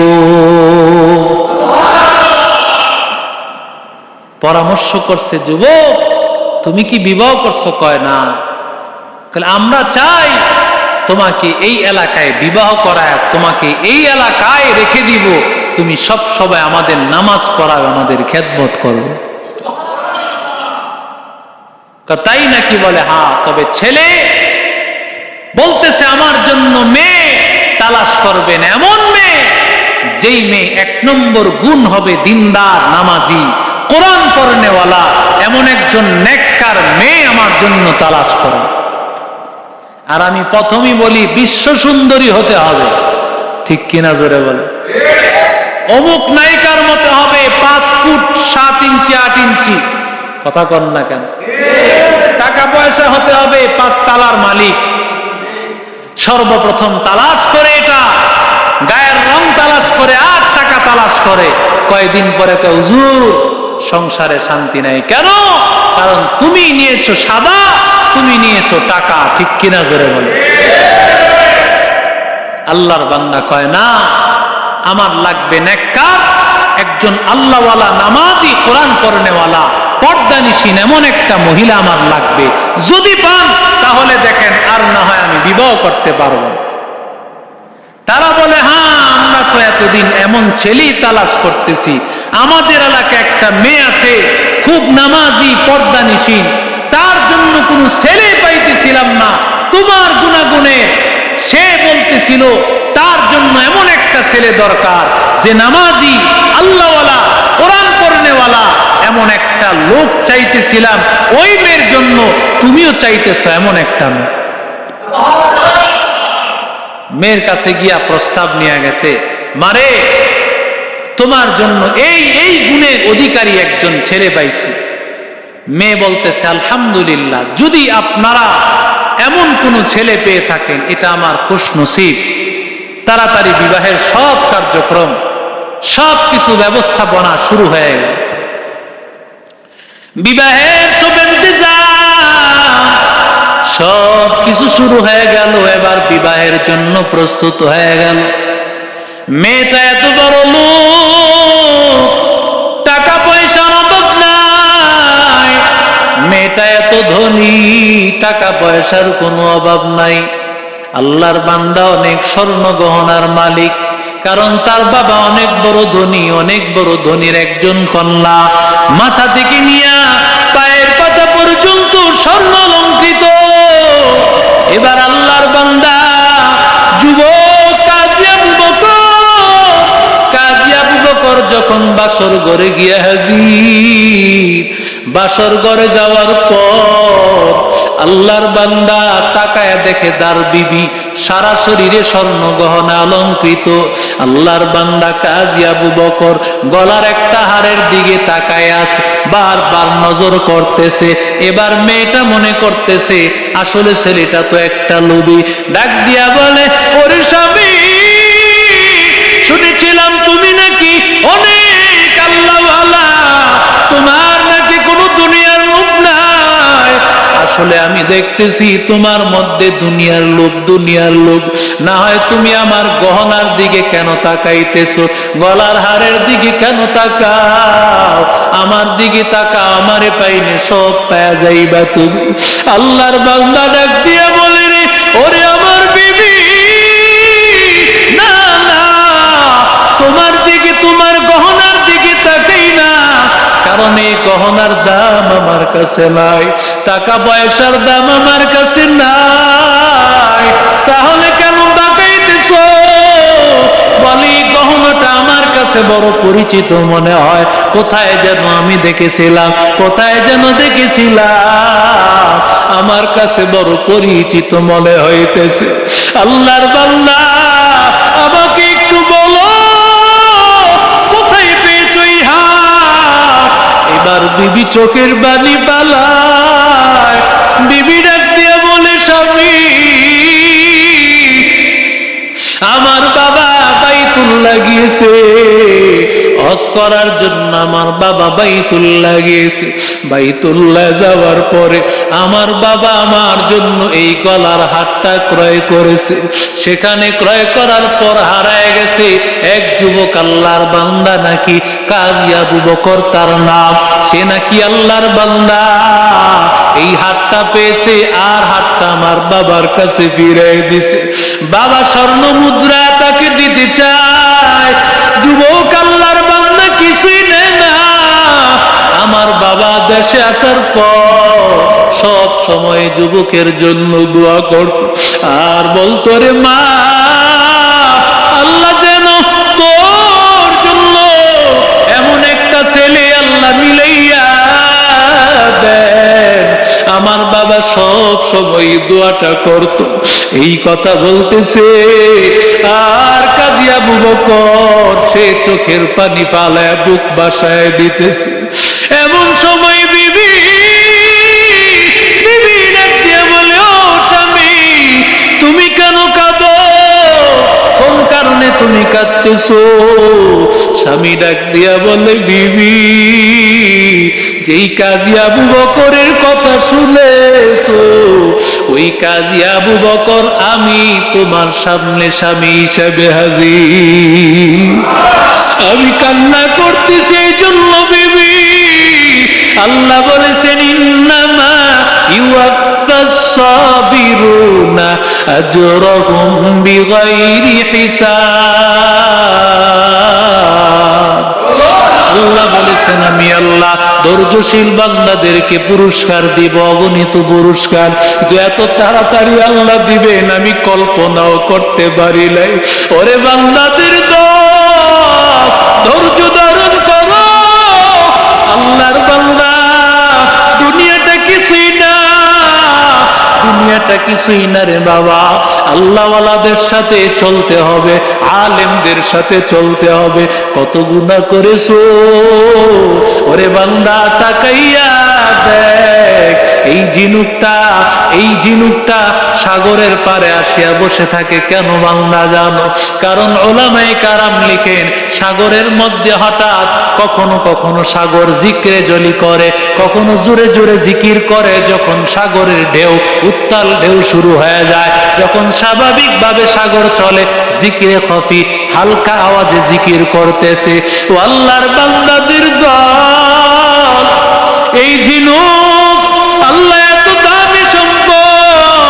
পরামর্শ করছে, যুবক তুমি কি বিবাহ করছো? কয় না। আমরা চাই তোমাকে এই এলাকায় বিবাহ করায়, তোমাকে এই এলাকায় রেখে দিব, তুমি সব সময় আমাদের নামাজ পড়াবে, আমাদের খেদমত করবে। তাই নাকি? বলে হ্যাঁ। তবে ছেলে বলতেছে আমার জন্য মেয়ে তালাশ করবেন, এমন মেয়ে যেই মেয়ে 1 নম্বর গুণ হবে দিনদার, নামাজি, কোরআন পড়নেওয়ালা, এমন একজন নেককার মেয়ে আমার জন্য তালাশ করো। আর আমি প্রথমেই বলি বিশ্ব সুন্দরী হতে হবে, ঠিক কিনা জোরে বলে? অমুক নায়িকার মতো হবে, 5 ফুট 7 ইঞ্চি 8 ইঞ্চি, কথা কন না কেন? টাকা পয়সা হতে হবে, 5 তালার মালিক। সর্বপ্রথম তালাশ করে এটা, গায়ের রং তালাশ করে, আর টাকা তালাশ করে। কয়েকদিন পরে কয় হুজুর সংসারে শান্তি নাই। কেন? কারণ তুমি নিয়েছো সাদা, তুমি নিয়েছো টাকা, ঠিক কিনা জোরে বলে? আল্লাহর বান্দা কয় না, আমার লাগবে নেককার, একজন আল্লাহওয়ালা, নামাজি, কোরআন পড়নেওয়ালা, পর্দানিশীন এমন একটা মহিলা আমার লাগবে। যদি পান তাহলে দেখেন, আর না হয় আমি বিবাহ করতে পারবো। তারা বলে হ্যাঁ, আমরা তো এতদিন এমন ছেলেই তালাশ করতেছি, আমাদের এলাকায় একটা মেয়ে আছে খুব নামাজি, পর্দানিশীন, তার জন্য কোনো ছেলে পাইতেছিলাম না। তোমার গুণাগুণে সে বলতেছিল তার জন্য এমন একটা ছেলে দরকার যে নামাজি, আল্লাহওয়ালা, কোরআন পড়নেওয়ালা, এমন একটা লোক চাইতেছিলাম। ওই মেয়ের জন্য তুমিও চাইতেছো এমন একটা মেয়ে। মেয়ের কাছে গিয়া প্রস্তাব নিয়ে গেছে, মারে তোমার জন্য এই এই গুণের অধিকারী একজন ছেলে পাইছি, মেয়ে বলতেছে আলহামদুলিল্লাহ, যদি আপনারা এমন কোন ছেলে পেয়ে থাকেন এটা আমার খুশনসিব। তাড়াতাড়ি বিবাহের সব কার্যক্রম, সবকিছু ব্যবস্থাপনা শুরু হয়ে গেল। বিবাহের সব ইন্তজাম সব কিছু শুরু হয়ে গেল। এবার বিবাহের জন্য প্রস্তুত হয়ে গেল। মেয়েটা এত বড় লোক, টাকা পয়সার অভাব নাই। মেয়েটা এত ধনী, টাকা পয়সার কোনো অভাব নাই। আল্লাহর বান্দা অনেক স্বর্ণ গহনার মালিক, কারণ তার বাবা অনেক বড় ধনী, অনেক বড় ধনীর একজন কন্যা। মাথা থেকে নিয়ে পায়ের পাতা পর্যন্ত স্বর্ণ অলংকৃত। এবার আল্লাহর বান্দা যুবক কাজী আবু বকর যখন বাসর ঘরে গিয়ে হাজির, বাসর ঘরে যাওয়ার পর আল্লাহর বান্দা তাকায় দেখে তার বিবি সারা শরীরে স্বর্ণ গহনা অলংকৃত। আল্লাহর বান্দা কাজী আবু বকর গলার একটা হারের দিকে তাকায় আছে, বারবার নজর করতেছে। এবার মেয়েটা মনে করতেছে আসলে ছেলেটা তো একটা লোভী। ডাক দিয়া বলে, ওরে স্বামী, শুনেছিলাম তুমি নাকি অনেক আল্লাহওয়ালা, তোমার নাকি কোনো দুনিয়ার লোভ নাই। আসলে আমি দেখতেছি তোমার মধ্যে দুনিয়ার লোভ। না হয় তুমি আমার গহনার দিকে কেন তাকাইতেছো, গলার হারের দিকে কেন তাকাও? আমার দিকে তাকাও, আমারে পাইলে সব পাওয়া যাইবা তুমি। আল্লাহর বান্দা ডাক দিয়া বলে, রে ওরে আমার বিবি, না না, তোমার দিকে, তোমার গহনার দিকে তাকাই না, কারণ এই গহনার দাম আমার কাছে নাই, টাকা পয়সার দাম আমার কাছে নাই। তাহলে কেন তাকাইতেছো? বলি গহনাটা আমার কাছে বড় পরিচিত মনে হয়, কোথায় যেন আমি দেখেছিলাম, আমার কাছে বড় পরিচিত মনে হইতেছে। আল্লাহর বান্দা, আমাকে একটু বলো কোথায় পেয়েছো এই হাত? এবার বিবি চোখের বালি পালায়। বিবি ডাক দিয়ে বলে, স্বামী, আমার বাবা বাইতুল্লাহ গিয়েছে, হজ করার জন্য আমার বাবা বাইতুল্লাহ গিয়েছে। বাইতুল্লাহ যাওয়ার পরে আমার বাবা আমার জন্য এই গলার হারটা ক্রয় করেছে। সেখানে ক্রয় করার পর হারায় গেছে এক যুবক, আল্লাহর বান্দা নাকি কাজী আবু বকর তার নাম, সে নাকি আল্লাহর বান্দা এই হাতটা পেয়েছে, আর হাতটা আমার বাবার কাছে ফিরিয়ে দিছে। বাবা স্বর্ণ মুদ্রা তাকে দিতে চায়, যুবক আল্লাহর বান্দা কিছুই নেয় না। আমার বাবা দেশে আসার পর সব সময় যুবকের জন্য দোয়া করত আর বলতো, রে মা, আল্লাহ যেন তোর জন্য এমন একটা ছেলে আল্লাহ মিলাইয়া দেন। আমার বাবা সব সময় দোয়াটা করত। এই কথা বলতেছে আর কাজী আবু বকর সে চোখের পানি পালায় বুক বাসায় দিতেছে। এমন সময় বিবি ডাক দিয়ে বলে, ও স্বামী, তুমি কেন কাঁদো? কোন কারণে তুমি কাঁদতেছো? স্বামী ডাক দিয়া বলে, বিবি, যেই কাজী আবু বকরের কথা শুনেছো, ওই কাজী আবু বকর আমি তোমার সামনে স্বামী হিসেবে হাজির। আমি কান্না করতেছি এই জন্য বিবি, আল্লাহ বলেছেন, ইন্নামা ইউওয়াফাস সাবিরুনা আজরাহুম বিগাইরি হিসাব। আল্লাহ বলেছেন, আমি আল্লাহ ধৈর্যশীল বান্দাদেরকে পুরস্কার দিব, অগণিত পুরস্কার। এত তাড়াতাড়ি আল্লাহ দিবেন আমি কল্পনাও করতে পারি নাই। ওরে বান্দাদের দল, ধৈর্য ধারণ করো। আল্লাহর বান্দা, দুনিয়াটা কিছুই না, দুনিয়াটা কিছুই না রে বাবা। আল্লাহওয়ালাদের সাথে চলতে হবে, আলেমদের সাথে চলতে হবে। কত গুনাহ করেছো, ওরে বান্দা তাকাইয়া দেখ, এই ঝিনুকটা সাগরের পারে আসিয়া বসে থাকে কেন বান্দা জানো? কারণ উলামায়ে কেরাম লিখেন, সাগরের মধ্যে হঠাৎ কখনো কখনো সাগর জিকিরে জলি করে, কখনো জোরে জোরে জিকির করে। যখন সাগরের ঢেউ, উত্তাল ঢেউ শুরু হয়ে যায়, যখন স্বাভাবিকভাবে সাগর চলে, জিকিরে খফি হালকা আওয়াজে জিকির করতেছে। ও আল্লাহর বান্দাদের দল, এই ঝিনুক আল্লাহ এত দামি সম্পদ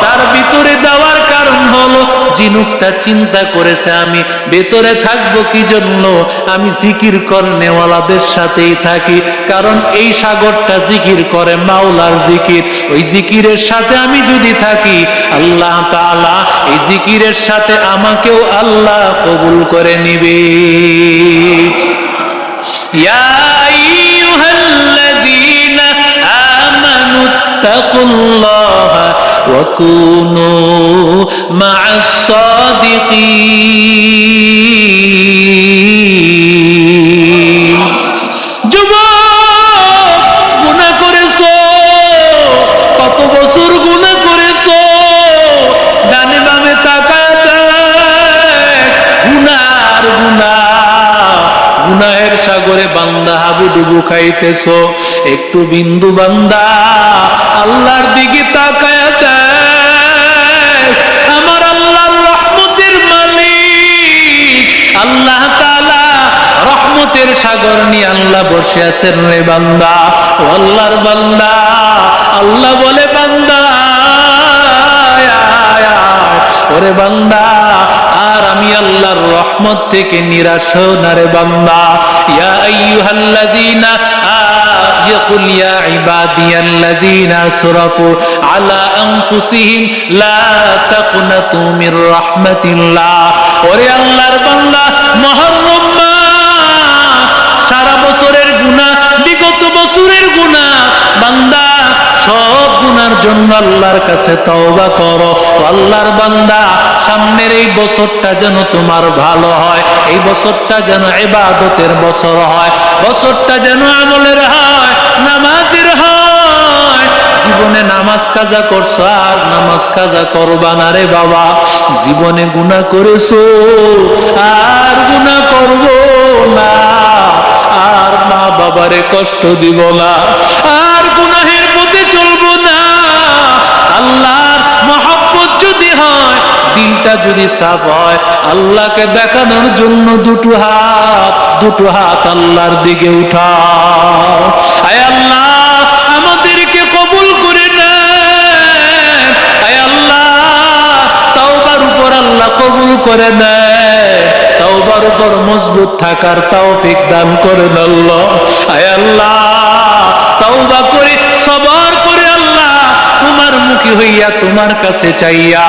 তার ভিতরে দেওয়ার কারণ হলো, ঝিনুকটা চিন্তা করেছে আমি ভেতরে থাকবো কি জন্য? আমি জিকির করনেওয়ালাদের সাথেই থাকি, কারণ এই সাগরটা জিকির করে মাওলার জিকির। ওই জিকিরের সাথে আমি যদি থাকি, আল্লাহ তাআলা এই জিকিরের সাথে আমাকেও আল্লাহ কবুল করে নিবে। ইয়া আইয়ুহাল্লাযীনা আমানুত্তাকুল্লাহা ওয়া কুনু মা'আস সাদিকিন। যুবক, গুনাহ করেছো, কত বছর গুনাহ করেছো, ডানে বামে তাকায় দেখ, গুনার গুনাহের সাগরে বান্দা হাবুডুবু খাইতেছো। একটু বিন্দু বান্দা আল্লাহর দিকে তাকায় দেখ, আমার আল্লাহর রহমতের মালিক আল্লাহ তাআলা রহমতের সাগর নিয়ে আল্লাহ বসে আছেন রে বান্দা। ও আল্লাহর বান্দা, আল্লাহ বলে বান্দা ওরে বান্দা, আর আমি আল্লাহর রহমত থেকে নিরাশ হও না রে বান্দা। ইয়া আইয়ুহাল্লাযীনা ইয়াকুল ইয়া ইবাদিয়াল্লাযীনা আসরাফু আলা আনফুসিহিম লা তাকনাতু মির রাহমাতিল্লাহ। ওরে আল্লাহর বান্দা, মুহররম মাস, সারা বছরের গুনাহ, বিগত বছরের গুনাহ, বান্দা সব গুনার জন্য আল্লাহর কাছে তওবা করো। আল্লাহর বান্দা, সামনের এই বছরটা যেন তোমার ভালো হয়, এই বছরটা যেন ইবাদতের বছর হয়, বছরটা যেন আমলের হয়, নামাজের হয়। জীবনে নামাজ কাজা করছো আর নামাজ কাজা করবা না রে বাবা। জীবনে গুনাহ করেছো আর গুনাহ করবো না, আর মা বাবারে কষ্ট দিব না, আর গুনাহের পথে চলবো না। আল্লাহর মহব্বত যদি হয়, দিলটা যদি সাফ হয়, আল্লাহকে দেখানোর জন্য দুটো হাত আল্লাহর দিকে উঠাও। আয় আল্লাহ, আমাদেরকে কবুল করে নেন। আয় আল্লাহ, তাওবার উপর আল্লাহ কবুল করে নেন, তাওবার উপর মজবুত থাকার তৌফিক দান করেন আল্লাহ। আয় আল্লাহ, তাওবা করে সবর করে আল্লাহ তোমার মুখী হইয়া তোমার কাছে চাইয়া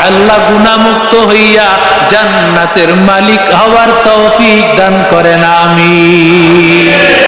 আল্লাহ গুনাহ মুক্ত হইয়া জান্নাতের মালিক হওয়ার তৌফিক দান করেন। আমিন।